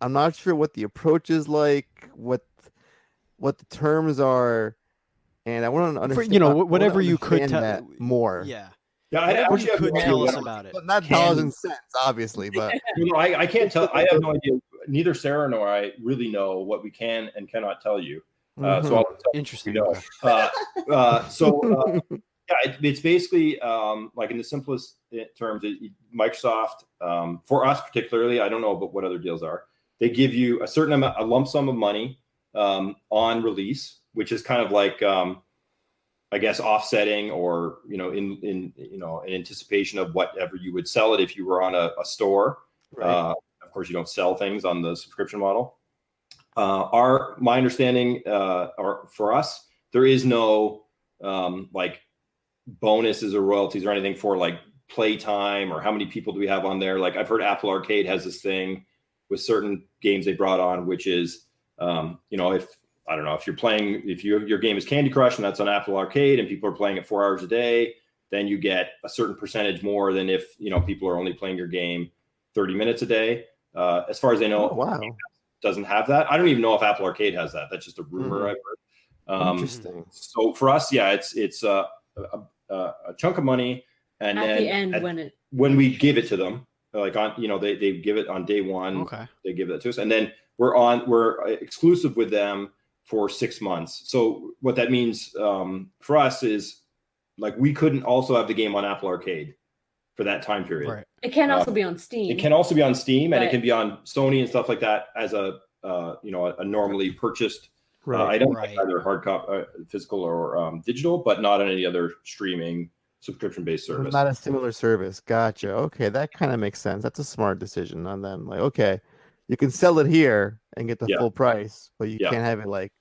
Speaker 2: I'm not sure what the approach is like, what the terms are. And I want to understand,
Speaker 1: whatever you could
Speaker 2: tell more.
Speaker 1: Yeah.
Speaker 4: Yeah, I
Speaker 1: you could tell us about it.
Speaker 2: But not dollars and cents, obviously. But
Speaker 4: I can't tell. I have no idea. Neither Sarah nor I really know what we can and cannot tell you. So I'll tell
Speaker 1: interesting.
Speaker 4: You it's basically like in the simplest terms, Microsoft, for us particularly, I don't know about what other deals are. They give you a certain amount, a lump sum of money on release, which is kind of like I guess, offsetting or, in anticipation of whatever you would sell it if you were on a store. Right. Of course, you don't sell things on the subscription model. My understanding, or for us, there is no like bonuses or royalties or anything for like playtime or how many people do we have on there. Like I've heard Apple Arcade has this thing with certain games they brought on, which is, if your game is Candy Crush and that's on Apple Arcade and people are playing it 4 hours a day, then you get a certain percentage more than if, people are only playing your game 30 minutes a day. As far as I know, doesn't have that. I don't even know if Apple Arcade has that. That's just a rumor I've heard.
Speaker 2: Interesting.
Speaker 4: So for us, it's a chunk of money, and
Speaker 3: at
Speaker 4: then
Speaker 3: the end
Speaker 4: when we give it to them, like on they give it on day one.
Speaker 1: Okay.
Speaker 4: They give it to us, and then we're exclusive with them for 6 months. So what that means for us is like we couldn't also have the game on Apple Arcade for that time period.
Speaker 1: Right.
Speaker 3: It can also be on Steam.
Speaker 4: It can also be on Steam, and it can be on Sony and stuff like that as a normally purchased item, like either hard copy, physical or digital, but not on any other streaming subscription-based service.
Speaker 2: Not a similar service. Gotcha. Okay, that kind of makes sense. That's a smart decision on them. Like, okay, you can sell it here and get the full price, but you can't have it like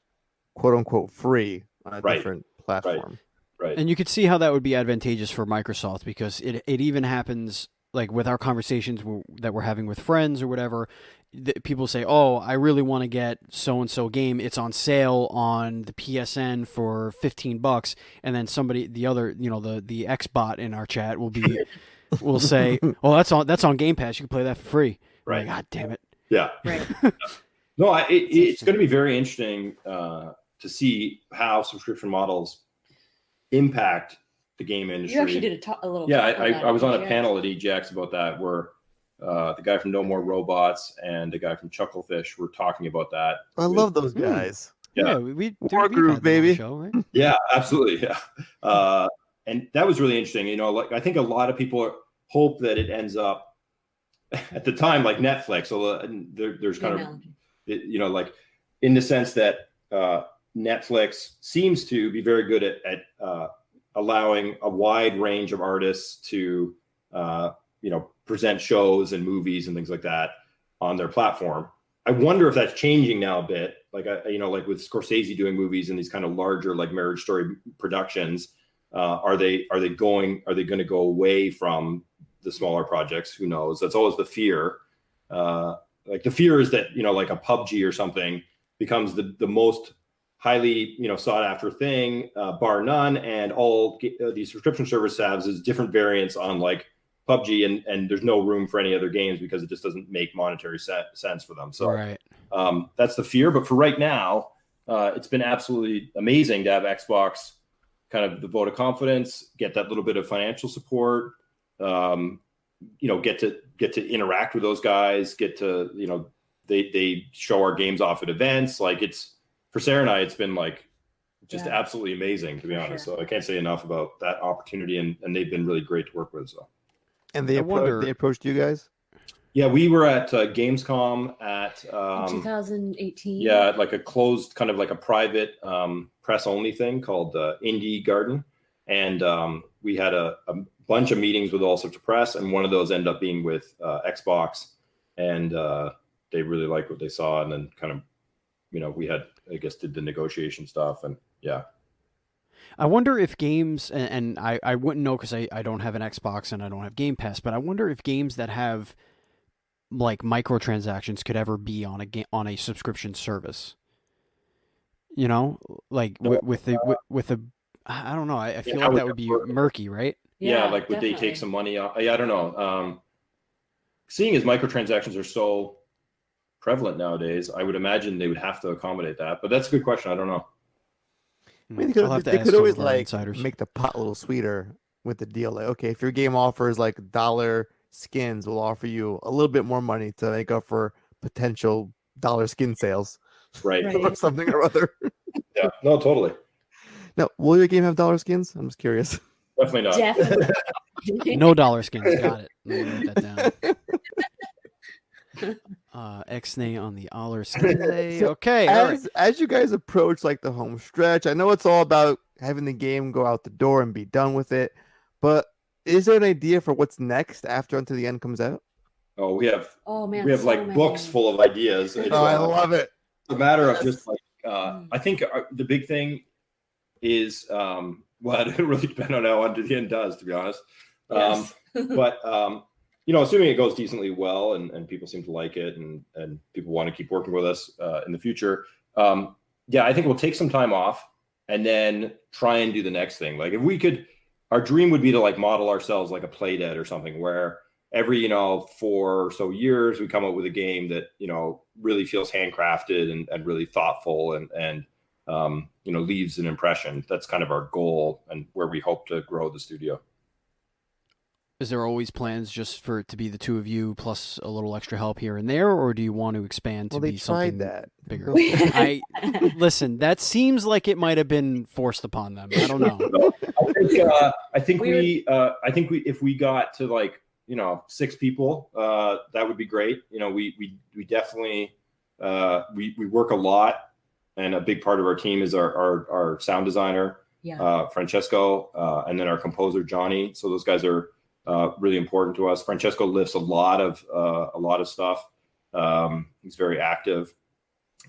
Speaker 2: quote unquote free on a different platform.
Speaker 4: Right.
Speaker 1: And you could see how that would be advantageous for Microsoft, because it even happens like with our conversations that we're having with friends or whatever. People say, "Oh, I really want to get so and so game. It's on sale on the PSN for $15." And then somebody, the other, the X-bot in our chat will say, "Oh, that's on Game Pass. You can play that for free."
Speaker 4: Right.
Speaker 1: Like, God damn it.
Speaker 4: Yeah.
Speaker 3: Right.
Speaker 4: No, it's going to be very interesting to see how subscription models impact the game industry.
Speaker 3: You actually did a little.
Speaker 4: Yeah, I was on a panel at EGX about that, where the guy from No More Robots and the guy from Chucklefish were talking about that.
Speaker 2: I love those guys.
Speaker 1: Yeah, we
Speaker 2: War Groove, baby.
Speaker 1: Show, right?
Speaker 4: Yeah, absolutely. Yeah, and that was really interesting. Like I think a lot of people hope that it ends up at the time like Netflix. So there's kind of, like in the sense that Netflix seems to be very good at allowing a wide range of artists to, present shows and movies and things like that on their platform. I wonder if that's changing now a bit. Like, like with Scorsese doing movies and these kind of larger, like Marriage Story productions, are they going to go away from the smaller projects? Who knows? That's always the fear. Like the fear is that, like a PUBG or something becomes the most highly, sought after thing, bar none. And all these subscription service have is different variants on like PUBG, and there's no room for any other games because it just doesn't make monetary sense for them. So that's the fear. But for right now, it's been absolutely amazing to have Xbox kind of the vote of confidence, get that little bit of financial support, get to interact with those guys, get to, they show our games off at events. Like it's, for Sarah and I, it's been like just absolutely amazing, to be honest. So I can't say enough about that opportunity, and they've been really great to work with. So.
Speaker 2: And they approached you guys?
Speaker 4: Yeah, we were at Gamescom at
Speaker 3: 2018.
Speaker 4: Yeah, like a closed, kind of like a private press only thing called Indie Garden, and we had a bunch of meetings with all sorts of press, and one of those ended up being with Xbox, and they really liked what they saw, and then kind of, we had, I guess, did the negotiation stuff, and yeah.
Speaker 1: I wonder if games, and I wouldn't know because I don't have an Xbox and I don't have Game Pass, but I wonder if games that have like microtransactions could ever be on a subscription service. Like with the I don't know. I feel like that would be murky, right?
Speaker 4: Yeah, like would they take some money off? Yeah, I don't know. Seeing as microtransactions are so prevalent nowadays, I would imagine they would have to accommodate that. But that's a good question. I don't know.
Speaker 2: I mean, they could always like make the pot a little sweeter with the deal. Like, okay, if your game offers like $1 skins, we'll offer you a little bit more money to make up for potential $1 skin sales,
Speaker 4: right?
Speaker 2: Or something or other.
Speaker 4: Yeah, no, totally.
Speaker 2: Now, will your game have $1 skins? I'm just curious.
Speaker 4: Definitely not.
Speaker 3: Definitely.
Speaker 1: No $1 skins. Got it. Let me write that down. X-nay on the Aller Skinday. Okay, all right.
Speaker 2: As you guys approach like the home stretch, I know it's all about having the game go out the door and be done with it, but is there an idea for what's next after Unto the End comes out?
Speaker 4: Oh, we have
Speaker 3: so
Speaker 4: like
Speaker 3: many
Speaker 4: books full of ideas.
Speaker 2: I love it.
Speaker 4: It's a matter of just like I think the big thing is well, it really depends on how Unto the End does, to be honest.
Speaker 3: Yes.
Speaker 4: But assuming it goes decently well and people seem to like it and people want to keep working with us in the future, I think we'll take some time off and then try and do the next thing. Like if we could, our dream would be to like model ourselves like a play dead or something where every 4 or so years we come up with a game that really feels handcrafted and really thoughtful and leaves an impression. That's kind of our goal and where we hope to grow the studio.
Speaker 1: Is there always plans just for it to be the two of you plus a little extra help here and there, or do you want to expand to be something bigger? Listen, that seems like it might have been forced upon them. I don't know.
Speaker 4: I think if we got to 6 people, that would be great. We definitely we work a lot, and a big part of our team is our sound designer, Francesco, and then our composer Johnny. So those guys are really important to us. Francesco lifts a lot of stuff. He's very active.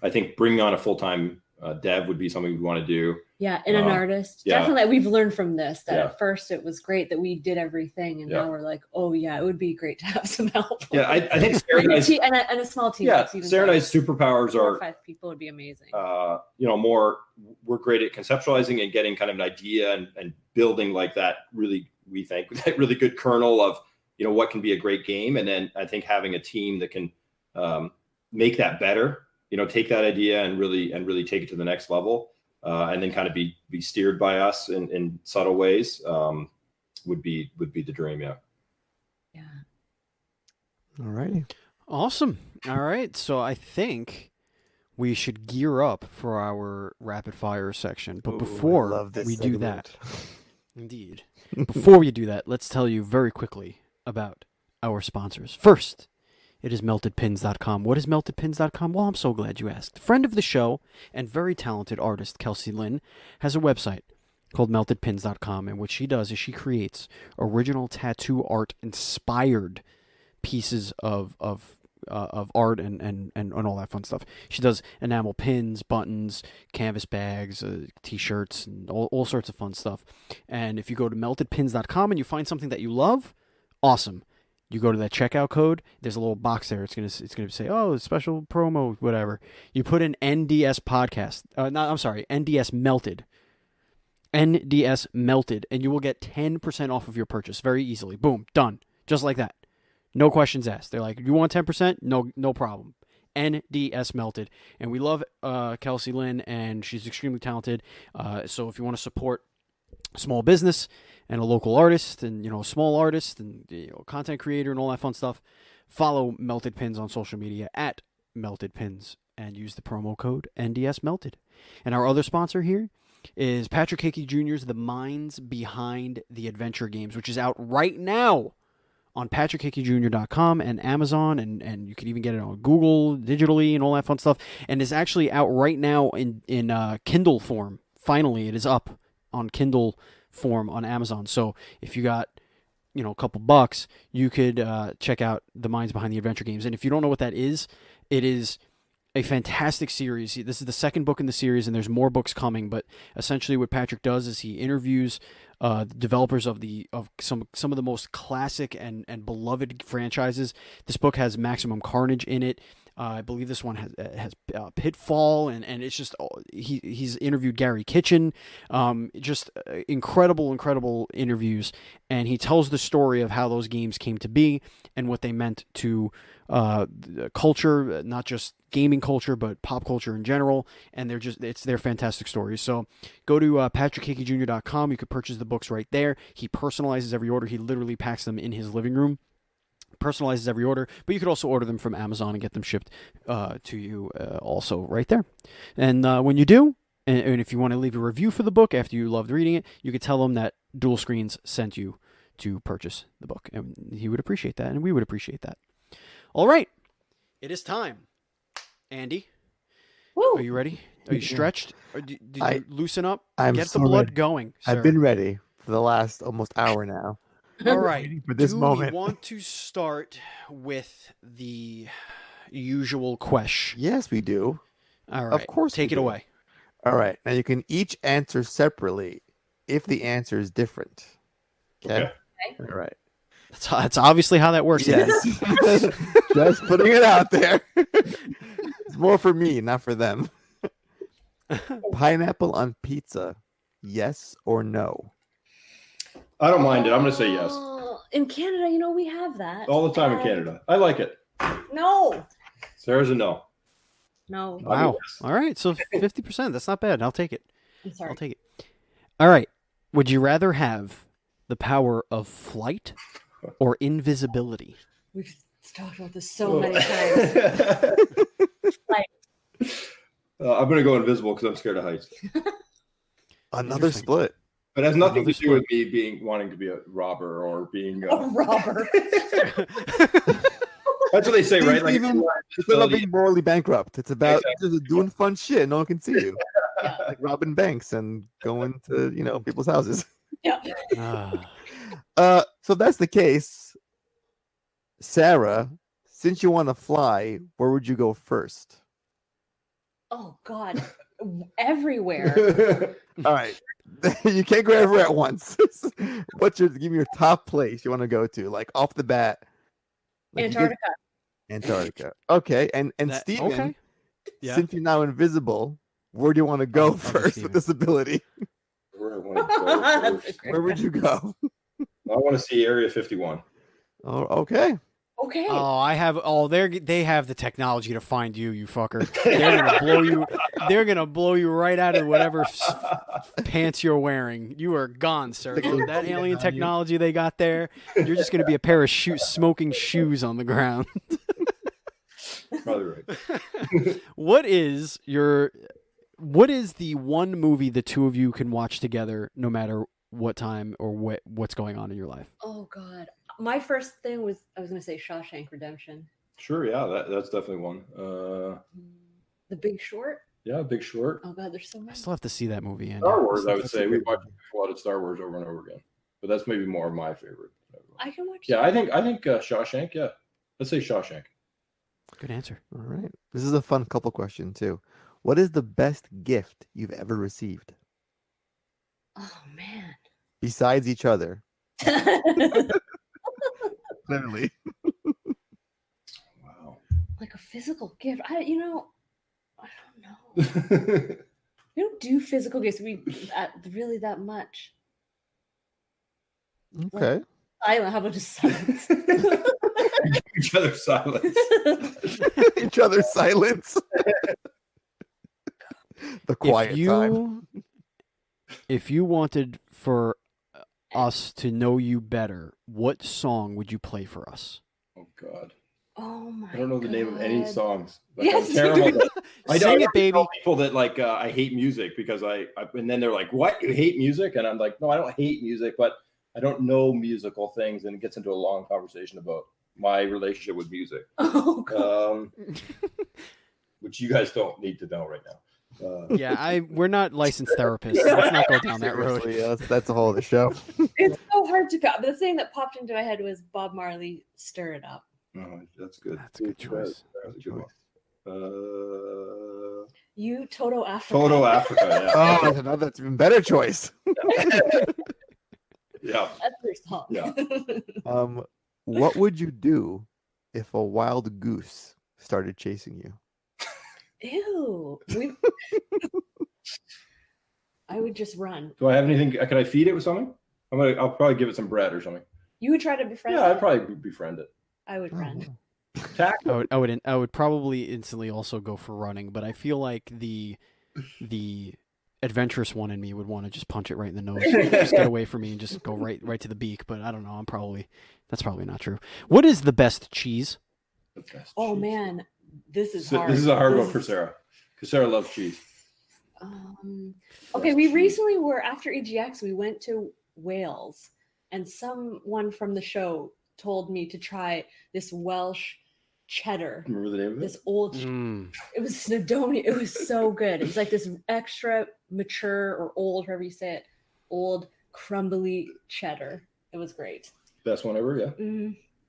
Speaker 4: I think bringing on a full-time dev would be something we'd want to do.
Speaker 3: Yeah, and an artist. Yeah. Definitely, we've learned from this that at first it was great that we did everything, and now we're like, oh yeah, it would be great to have some help.
Speaker 4: Yeah, I think Sarah and
Speaker 3: a small team.
Speaker 4: Yeah, Sarah and I's superpowers
Speaker 3: 4 or 5 people would be amazing.
Speaker 4: We're great at conceptualizing and getting kind of an idea and building like that. Really, we think that really good kernel of what can be a great game, and then I think having a team that can make that better. Take that idea and really take it to the next level, and then kind of be steered by us in subtle ways. Would be the dream. Yeah.
Speaker 3: Yeah.
Speaker 2: All righty.
Speaker 1: Awesome. All right. So I think we should gear up for our rapid fire section. But before we do that, indeed, before we do that, let's tell you very quickly about our sponsors. First, it is meltedpins.com. What is meltedpins.com? Well, I'm so glad you asked. Friend of the show and very talented artist Kelsey Lynn has a website called meltedpins.com, and what she does is she creates original tattoo art inspired pieces of art and all that fun stuff. She does enamel pins, buttons, canvas bags, t-shirts, and all sorts of fun stuff. And if you go to meltedpins.com and you find something that you love, awesome. You go to that checkout code. There's a little box there. It's gonna say, "Oh, special promo, whatever." You put in NDS podcast. NDS melted. NDS melted, and you will get 10% off of your purchase very easily. Boom, done, just like that. No questions asked. They're like, "You want 10%? No problem." NDS melted, and we love Kelsey Lynn, and she's extremely talented. So if you want to support small business and a local artist and a small artist and content creator and all that fun stuff, follow Melted Pins on social media at Melted Pins and use the promo code NDS Melted. And our other sponsor here is Patrick Hickey Jr.'s The Minds Behind the Adventure Games, which is out right now on patrickhickeyjr.com and Amazon, and you can even get it on Google digitally and all that fun stuff, and is actually out right now in Kindle form. Finally, it is up on Kindle form on Amazon. So if you got a couple bucks, you could check out The Minds Behind the Adventure Games. And if you don't know what that is, it is a fantastic series. This is the second book in the series, and there's more books coming. But essentially, what Patrick does is he interviews the developers of some of the most classic and beloved franchises. This book has Maximum Carnage in it. I believe this one has Pitfall, and it's just he's interviewed Gary Kitchen, just incredible interviews, and he tells the story of how those games came to be and what they meant to culture, not just gaming culture, but pop culture in general. And they're fantastic stories. So go to patrickhickeyjr.com. You could purchase the books right there. He personalizes every order. He literally packs them in his living room. Personalizes every order, but you could also order them from Amazon and get them shipped to you also right there. And when you do, and if you want to leave a review for the book after you loved reading it, you could tell them that Dual Screens sent you to purchase the book, and he would appreciate that, and we would appreciate that. All right, It is time. Andy,
Speaker 3: Woo.
Speaker 1: are you ready? Are you stretched? Or did you loosen up? Get
Speaker 2: so
Speaker 1: the blood
Speaker 2: ready.
Speaker 1: going, sir.
Speaker 2: I've been ready for the last almost hour now.
Speaker 1: All right.
Speaker 2: For this moment.
Speaker 1: We want to start with the usual question?
Speaker 2: Yes, we do.
Speaker 1: All right.
Speaker 2: Of course.
Speaker 1: Take it away.
Speaker 2: All right. Now you can each answer separately if the answer is different. Okay. All right.
Speaker 1: That's obviously how that works.
Speaker 2: Yes. Just putting it out there. It's more for me, not for them. Pineapple on pizza, yes or no?
Speaker 4: I don't mind it. I'm going to say yes.
Speaker 3: In Canada, we have that.
Speaker 4: All the time in Canada. I like it.
Speaker 3: No.
Speaker 4: Sarah's a no.
Speaker 3: No.
Speaker 1: Wow. All right. So 50%. That's not bad. I'll take it.
Speaker 3: I'm sorry.
Speaker 1: I'll take it. All right. Would you rather have the power of flight or invisibility?
Speaker 3: We've talked about this so many times.
Speaker 4: I'm going to go invisible because I'm scared of heights.
Speaker 2: Another split.
Speaker 4: But it has nothing to do with me wanting to be a robber or being
Speaker 3: a robber.
Speaker 4: That's what they say, right? Like,
Speaker 2: it's not being morally bankrupt. It's about just doing fun shit. No one can see you.
Speaker 3: Yeah.
Speaker 2: Like robbing banks and going to people's houses.
Speaker 3: Yeah.
Speaker 2: So if that's the case, Sarah, since you want to fly, where would you go first?
Speaker 3: Oh God, everywhere.
Speaker 2: All right, you can't go everywhere at once. Give me your top place you want to go to, like off the bat. Like Antarctica. Okay, and Steven,
Speaker 1: okay. Yeah.
Speaker 2: Since you're now invisible, where do you want to go first with this ability?
Speaker 4: Where I want to go first.
Speaker 2: Where would you go?
Speaker 4: I want to see Area 51.
Speaker 2: Oh, okay.
Speaker 3: Okay.
Speaker 1: They have the technology to find you, you fucker. They're gonna blow you right out of whatever pants you're wearing. You are gone, sir. That alien technology they got there, you're just gonna be a pair of smoking shoes on the ground.
Speaker 4: Probably right.
Speaker 1: What is the one movie the two of you can watch together, no matter what time or what's going on in your life?
Speaker 3: Oh God. My first thing was I was going to say Shawshank Redemption.
Speaker 4: Sure, yeah, that's definitely one.
Speaker 3: The Big Short.
Speaker 4: Yeah, Big Short.
Speaker 3: Oh God, there's so many.
Speaker 1: I still have to see that movie. Andy.
Speaker 4: Star Wars, I would say we watch a lot of Star Wars over and over again, but that's maybe more my favorite.
Speaker 3: I can watch.
Speaker 4: Yeah, I think Shawshank. Yeah, let's say Shawshank.
Speaker 1: Good answer.
Speaker 2: All right, this is a fun couple question too. What is the best gift you've ever received?
Speaker 3: Oh man.
Speaker 2: Besides each other. Clearly.
Speaker 4: Wow.
Speaker 3: Like a physical gift. I don't know. We don't do physical gifts really that much.
Speaker 2: Okay.
Speaker 3: Silent. How about just silence?
Speaker 4: Each other silence.
Speaker 2: Each other silence. The quiet time.
Speaker 1: If you wanted for us to know you better, what song would you play for us?
Speaker 4: Oh God.
Speaker 3: Oh my!
Speaker 4: I don't know the name of any songs. Like,
Speaker 3: yes,
Speaker 4: I'm terrible.
Speaker 1: Sing it, baby.
Speaker 4: Tell people that I hate music because and then they're like, "What? You hate music?" And I'm like, "No, I don't hate music, but I don't know musical things." And it gets into a long conversation about my relationship with music, which you guys don't need to know right now.
Speaker 1: We're not licensed therapists. Let's not go down that road.
Speaker 2: Yeah, that's a whole other show.
Speaker 3: It's so hard to cut. But the thing that popped into my head was Bob Marley, "Stir It Up."
Speaker 4: Oh, that's good.
Speaker 1: That's a good choice.
Speaker 4: That's a good one.
Speaker 3: You Toto Africa.
Speaker 4: Toto Africa. Yeah.
Speaker 2: Oh, that's even better choice.
Speaker 4: Yeah.
Speaker 3: That's your song.
Speaker 4: Yeah.
Speaker 2: What would you do if a wild goose started chasing you?
Speaker 3: Ew. I would just run.
Speaker 4: Do I have anything? Can I feed it with something? I'll probably give it some bread or something.
Speaker 3: You would try to befriend it?
Speaker 4: Yeah, I'd probably befriend it.
Speaker 3: I would run.
Speaker 1: I would probably instantly also go for running, but I feel like the adventurous one in me would want to just punch it right in the nose, just get away from me and just go right to the beak. But I don't know. That's probably not true. What is the best cheese?
Speaker 3: Oh
Speaker 4: cheese.
Speaker 3: Man, this is hard.
Speaker 4: This is a hard one for Sarah because Sarah loves cheese.
Speaker 3: Okay, we recently were after EGX. We went to Wales, and someone from the show told me to try this Welsh cheddar.
Speaker 4: Remember the name of it?
Speaker 3: This old. It was Snowdonia. It was so good. It was like this extra mature or old, however you say it, old crumbly cheddar. It was great.
Speaker 4: Best one ever, yeah.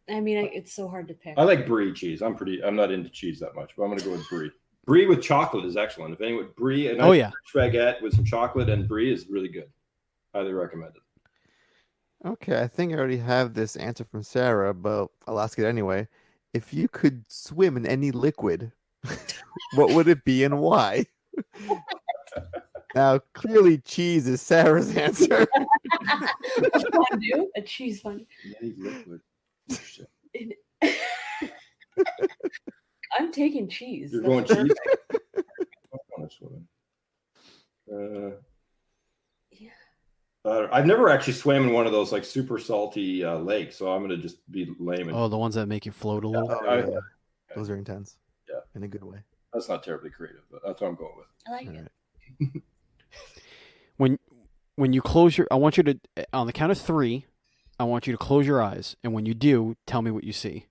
Speaker 3: I mean, it's so hard to pick.
Speaker 4: I like brie cheese. I'm not into cheese that much, but I'm going to go with brie. Brie with chocolate is excellent. If anyone brie and baguette with some chocolate and brie is really good. Highly recommended.
Speaker 2: Okay, I think I already have this answer from Sarah, but I'll ask it anyway. If you could swim in any liquid, what would it be and why? Now, clearly, cheese is Sarah's answer.
Speaker 3: A cheese fondue.
Speaker 4: Any liquid.
Speaker 3: I'm taking cheese.
Speaker 4: You're going cheese? I've never actually swam in one of those like super salty lakes, so I'm going to just be lame.
Speaker 1: The ones that make you float a little?
Speaker 2: Yeah. Those are intense.
Speaker 4: Yeah.
Speaker 2: In a good way.
Speaker 4: That's not terribly creative, but that's what I'm going with.
Speaker 3: I like it.
Speaker 1: When you close I want you to, on the count of 3, I want you to close your eyes. And when you do, tell me what you see.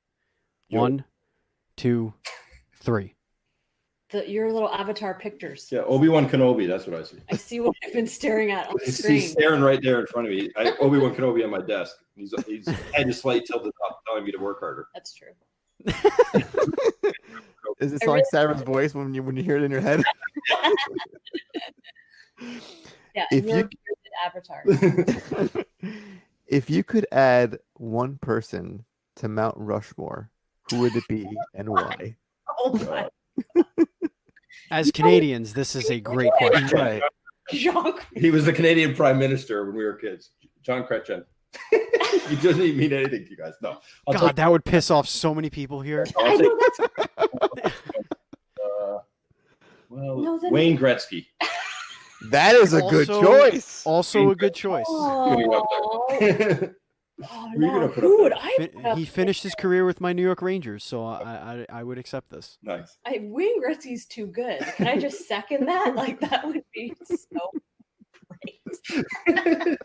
Speaker 1: 1, 2, 3.
Speaker 3: Your little avatar pictures.
Speaker 4: Yeah, Obi-Wan Kenobi. That's what I see.
Speaker 3: I see what I've been staring at on the screen.
Speaker 4: He's staring right there in front of me. Obi-Wan Kenobi on my desk. He's head is slightly tilted up, telling me to work harder.
Speaker 3: That's true.
Speaker 2: Is this like Sarah's voice when you hear it in your head?
Speaker 3: Yeah, if you're avatar.
Speaker 2: If you could add one person to Mount Rushmore, who would it be and why?
Speaker 3: Oh my.
Speaker 1: As Canadians, this is a great question.
Speaker 2: Right.
Speaker 4: He was the Canadian Prime Minister when we were kids. John Chrétien. He doesn't even mean anything to you guys. No.
Speaker 1: God, that would piss off so many people here.
Speaker 4: Wayne Gretzky.
Speaker 2: That is a good choice.
Speaker 1: Also a good choice. He finished his career with my New York Rangers, so I would accept this.
Speaker 4: Nice.
Speaker 3: Wayne Gretzky's too good. Can I just second that? Like, that would be so great.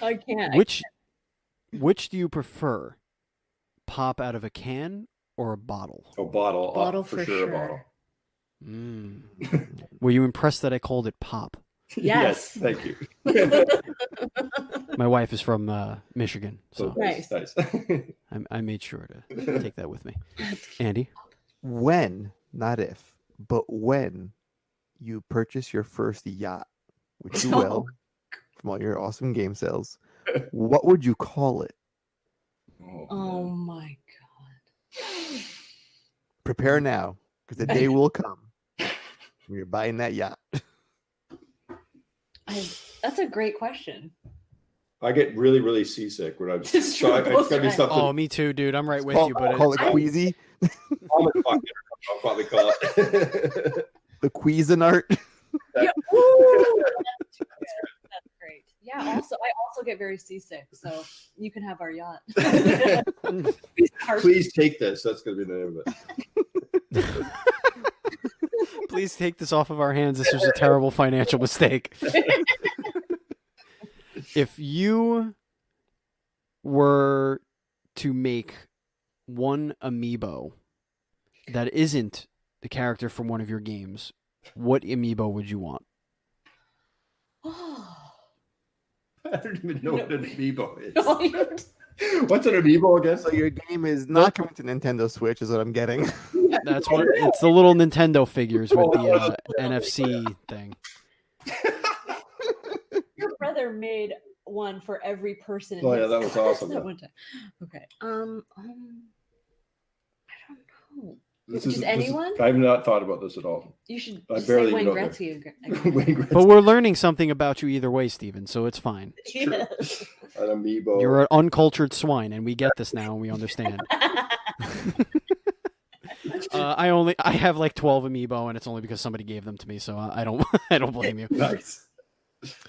Speaker 3: I can't.
Speaker 1: Which do you prefer? Pop out of a can or a bottle?
Speaker 4: A bottle.
Speaker 3: Bottle for sure.
Speaker 4: A bottle.
Speaker 1: Were you impressed that I called it pop?
Speaker 3: Yes.
Speaker 4: Thank you.
Speaker 1: My wife is from Michigan, so
Speaker 3: nice.
Speaker 1: I made sure to take that with me. Andy?
Speaker 2: When, not if, but when you purchase your first yacht, which you will, from all your awesome game sales, what would you call it?
Speaker 3: Oh my God.
Speaker 2: Prepare now, because the day will come when you're buying that yacht.
Speaker 3: That's a great question.
Speaker 4: I get really, really seasick when I'm.
Speaker 3: It's gotta
Speaker 4: be something.
Speaker 1: Oh, me too, dude. I'm right with you. But
Speaker 2: call it queasy.
Speaker 4: I'll probably call it
Speaker 2: the Cuisinart.
Speaker 3: Yeah. That's great. Yeah. I also get very seasick, so you can have our yacht.
Speaker 4: Please take this. That's going to be the name of it.
Speaker 1: Please take this off of our hands. This was a terrible financial mistake. If you were to make one amiibo that isn't the character from one of your games, what amiibo would you want?
Speaker 3: Oh.
Speaker 4: I don't even know what an amiibo is. What's an amiibo again?
Speaker 2: So your game is not coming to Nintendo Switch, is what I'm getting.
Speaker 1: That's what it's the little Nintendo figures with the NFC thing.
Speaker 3: Your brother made one for every person.
Speaker 4: Oh yeah, that was awesome.
Speaker 3: That one time. Okay. I don't know.
Speaker 4: Just
Speaker 3: anyone?
Speaker 4: I've not thought about this at all.
Speaker 3: You should
Speaker 4: barely
Speaker 3: say Wayne
Speaker 4: know
Speaker 3: Gretzky.
Speaker 4: Wayne Gretzky.
Speaker 1: But we're learning something about you either way, Steven, so it's fine.
Speaker 3: Yes.
Speaker 4: An amiibo.
Speaker 1: You're an uncultured swine, and we get this now, and we understand. I have like 12 amiibo, and it's only because somebody gave them to me, so I don't blame you.
Speaker 4: Nice.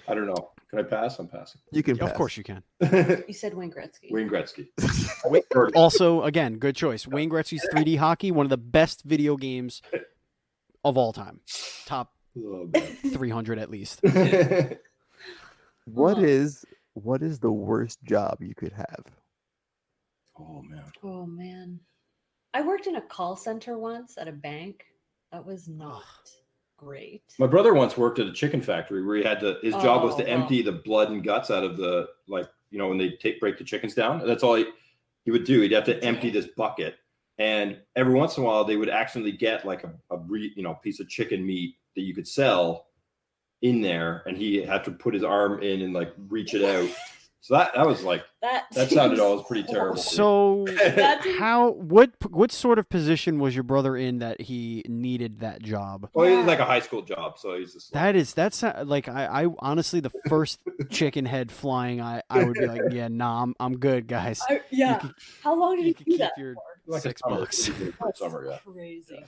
Speaker 4: I don't know. Can I pass? I'm passing.
Speaker 2: You can pass.
Speaker 1: Of course you can.
Speaker 3: You said Wayne Gretzky.
Speaker 4: Wayne Gretzky.
Speaker 1: Also, again, good choice. Wayne Gretzky's 3D Hockey, one of the best video games of all time. Top 300 at least.
Speaker 2: What is the worst job you could have?
Speaker 4: Oh man.
Speaker 3: Oh man. I worked in a call center once at a bank. That was not great.
Speaker 4: My brother once worked at a chicken factory where he had to. His job was to empty the blood and guts out of the when they break the chickens down. And that's all he would do. He'd have to empty this bucket, and every once in a while they would accidentally get like a piece of chicken meat that you could sell in there, and he had to put his arm in and like reach it out. So that was like that sounded always pretty terrible.
Speaker 1: So what sort of position was your brother in that he needed that job?
Speaker 4: Well, he was like a high school job, so he's just
Speaker 1: that's like I honestly, the first chicken head flying, I would be like, yeah, nah, I'm good, guys.
Speaker 3: How long did you do that
Speaker 1: for?
Speaker 4: Like
Speaker 1: $6.
Speaker 4: Summer, yeah.
Speaker 3: Crazy.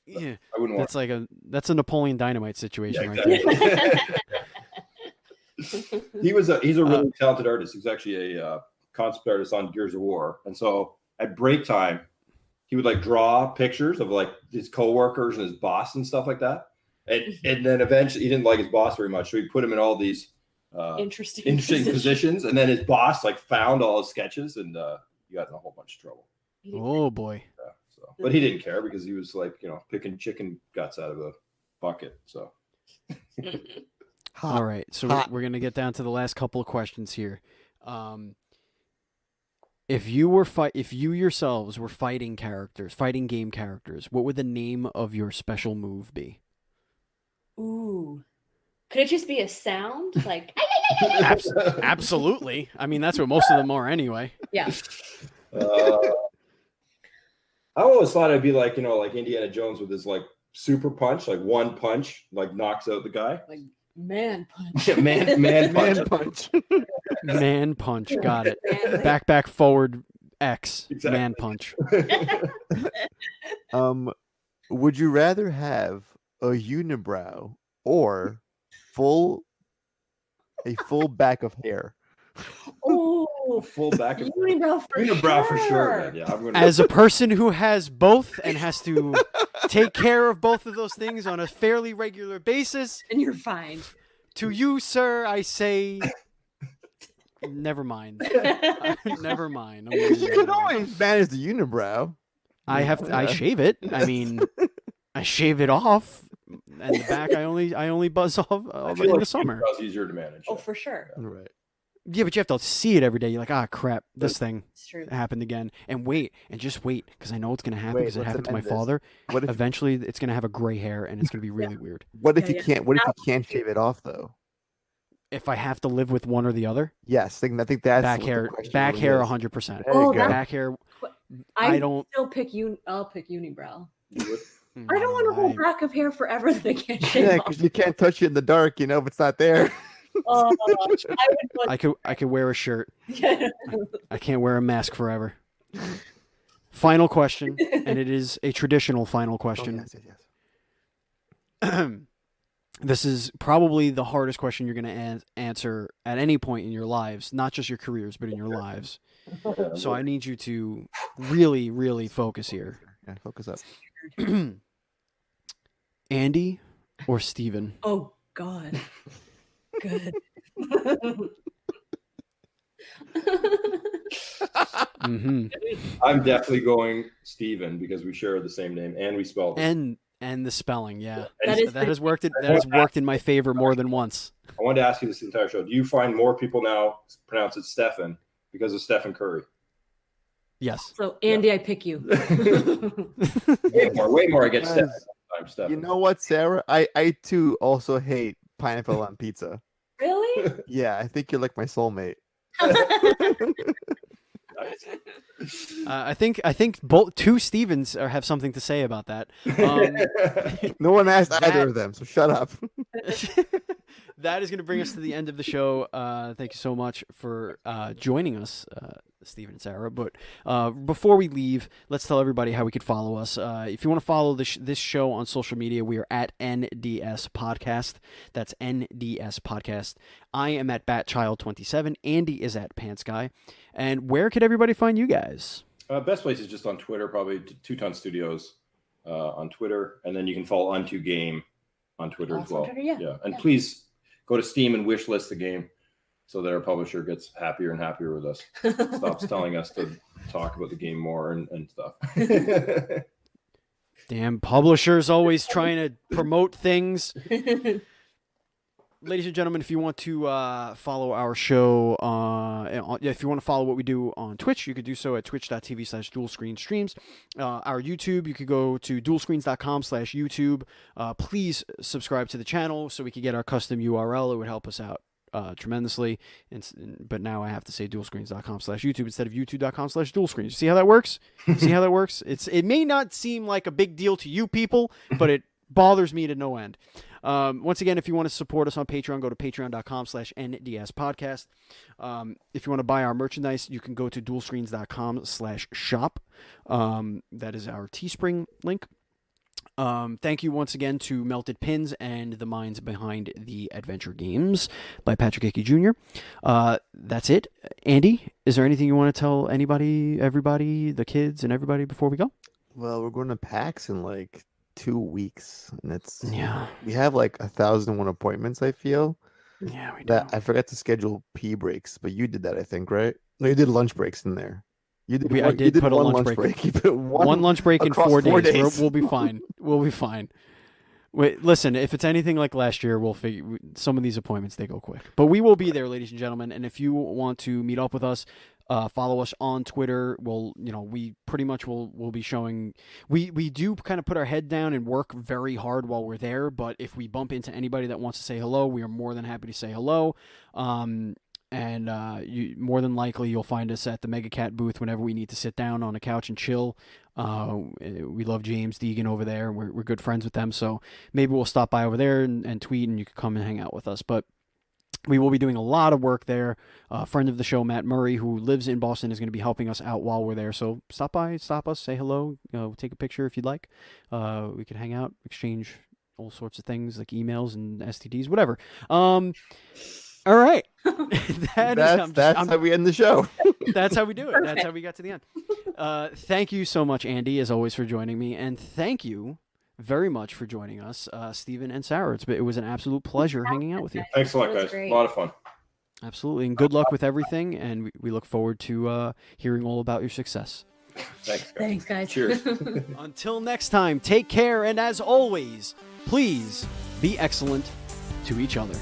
Speaker 1: Yeah,
Speaker 4: I wouldn't want.
Speaker 1: That's a Napoleon Dynamite situation,
Speaker 4: right there. He's a really talented artist. He's actually a concept artist on Gears of War, and so at break time, he would like draw pictures of like his coworkers and his boss and stuff like that. And then eventually, he didn't like his boss very much, so he put him in all these interesting positions. And then his boss like found all his sketches, and he got in a whole bunch of trouble.
Speaker 1: Oh boy!
Speaker 4: But he didn't care because he was like, picking chicken guts out of a bucket. So.
Speaker 1: All right, so we're going to get down to the last couple of questions here. If you yourselves were fighting game characters, what would the name of your special move be?
Speaker 3: Ooh. Could it just be a sound? Like
Speaker 1: Absolutely. I mean, that's what most of them are anyway.
Speaker 3: Yeah.
Speaker 4: I always thought it'd be like, like Indiana Jones with his like super punch, like one punch, like knocks out the guy.
Speaker 3: Like man punch.
Speaker 4: Yeah, man punch.
Speaker 1: Man punch. Got it. Back, forward, X. Exactly. Man punch.
Speaker 2: Would you rather have a unibrow or a full back of hair?
Speaker 3: Oh,
Speaker 4: full back of
Speaker 3: unibrow
Speaker 4: for sure. Yeah,
Speaker 1: as a person who has both and has to take care of both of those things on a fairly regular basis,
Speaker 3: and you're fine.
Speaker 1: To you, sir, I say, never mind. Never mind.
Speaker 2: You can always manage the unibrow.
Speaker 1: I shave it. I mean, I shave it off, and the back I only buzz off in the summer.
Speaker 4: It's easier to manage.
Speaker 3: Oh, for sure.
Speaker 2: Right.
Speaker 1: Yeah, but you have to see it every day. You're like, crap, this thing happened again. And just wait, because I know it's going to happen because it happened to my father. Eventually, it's going to have a gray hair, and it's going to be really weird.
Speaker 2: What if you can't? What if you can't shave it off though?
Speaker 1: If I have to live with one or the other?
Speaker 2: Yes, I think that's
Speaker 1: back hair. Back hair, 100%.
Speaker 2: Back
Speaker 1: hair.
Speaker 3: I'll pick unibrow. I don't want a whole back of hair forever that I can't shave off.
Speaker 2: Because you can't touch it in the dark, if it's not there.
Speaker 1: I could wear a shirt. I can't wear a mask forever. Final question, and it is a traditional final question.
Speaker 2: Yes.
Speaker 1: This is probably the hardest question you're going to answer at any point in your lives, not just your careers, but in your lives. So I need you to really, really focus here.
Speaker 2: Yeah, focus up.
Speaker 1: Andy or Steven?
Speaker 3: Oh, God. Good.
Speaker 4: I'm definitely going Steven because we share the same name and we spell it.
Speaker 1: And the spelling, yeah. That has worked in my favor more than once.
Speaker 4: I wanted to ask you this entire show. Do you find more people now pronounce it Stefan because of Stephen Curry?
Speaker 1: Yes.
Speaker 3: So Andy, I pick you.
Speaker 4: way more I get Stefan.
Speaker 2: You know what, Sarah? I too also hate pineapple on pizza.
Speaker 3: Really?
Speaker 2: Yeah, I think you're like my soulmate.
Speaker 1: I think both two Stevens have something to say about that.
Speaker 2: No one asked either of them, so shut up.
Speaker 1: That is going to bring us to the end of the show. Thank you so much for joining us, Steven and Sarah. But before we leave, let's tell everybody how we could follow us. If you want to follow this show on social media, we are at NDS Podcast. That's NDS Podcast. I am at BatChild27. Andy is at PantsGuy. And where could everybody find you guys?
Speaker 4: Best place is just on Twitter, probably 2 Ton Studios on Twitter. And then you can follow Unto Game on Twitter as well.
Speaker 3: Twitter, yeah.
Speaker 4: And please go to Steam and wishlist the game. so that our publisher gets happier and happier with us. Stops telling us to talk about the game more and stuff.
Speaker 1: Damn publishers always trying to promote things. Ladies and gentlemen, if you want to follow our show, if you want to follow what we do on Twitch, you could do so at twitch.tv/dualscreenstreams. Our YouTube, you could go to dualscreens.com/YouTube. Please subscribe to the channel so we can get our custom URL. It would help us out tremendously. But now I have to say dualscreens.com/YouTube instead of youtube.com/dualscreens. See how that works? See how that works? It may not seem like a big deal to you people, but it bothers me to no end. Once again, if you want to support us on Patreon, go to patreon.com/NDSpodcast. If you want to buy our merchandise, you can go to dualscreens.com/shop. That is our Teespring link. Thank you once again to Melted Pins and the minds behind the Adventure Games by Patrick Hickey Jr. That's it. Andy, is there anything you want to tell everybody, the kids and everybody before we go?
Speaker 2: Well, we're going to PAX in like 2 weeks, and we have like 1,001 appointments. I feel
Speaker 1: we
Speaker 2: that I forgot to schedule pee breaks, but you did that, I think, right? No, you did lunch breaks in there.
Speaker 1: I did put a lunch break.
Speaker 2: You put
Speaker 1: one lunch break in 4 days. We'll be fine. We'll be fine. Wait, listen, if it's anything like last year, we'll figure some of these appointments, they go quick. But we will be there, ladies and gentlemen. And if you want to meet up with us, follow us on Twitter. We pretty much will be showing. We do kind of put our head down and work very hard while we're there. But if we bump into anybody that wants to say hello, we are more than happy to say hello. And you more than likely you'll find us at the Mega Cat booth whenever we need to sit down on a couch and chill. We love James Deegan over there. We're good friends with them, so maybe we'll stop by over there and tweet, and you can come and hang out with us. But we will be doing a lot of work there. A friend of the show, Matt Murray, who lives in Boston, is going to be helping us out while we're there. So stop by, stop us, say hello, take a picture if you'd like. We could hang out, exchange all sorts of things like emails and STDs, whatever. All right.
Speaker 2: That's how we end the show.
Speaker 1: That's how we do it. That's how we got to the end. Thank you so much, Andy, as always, for joining me. And thank you very much for joining us, Stephen and Sarah. It was an absolute pleasure hanging out with you.
Speaker 4: Thanks a lot, guys. A lot of fun.
Speaker 1: Absolutely. And good luck with everything. And we look forward to hearing all about your success.
Speaker 3: Thanks, guys.
Speaker 4: Cheers.
Speaker 1: Until next time, take care. And as always, please be excellent to each other.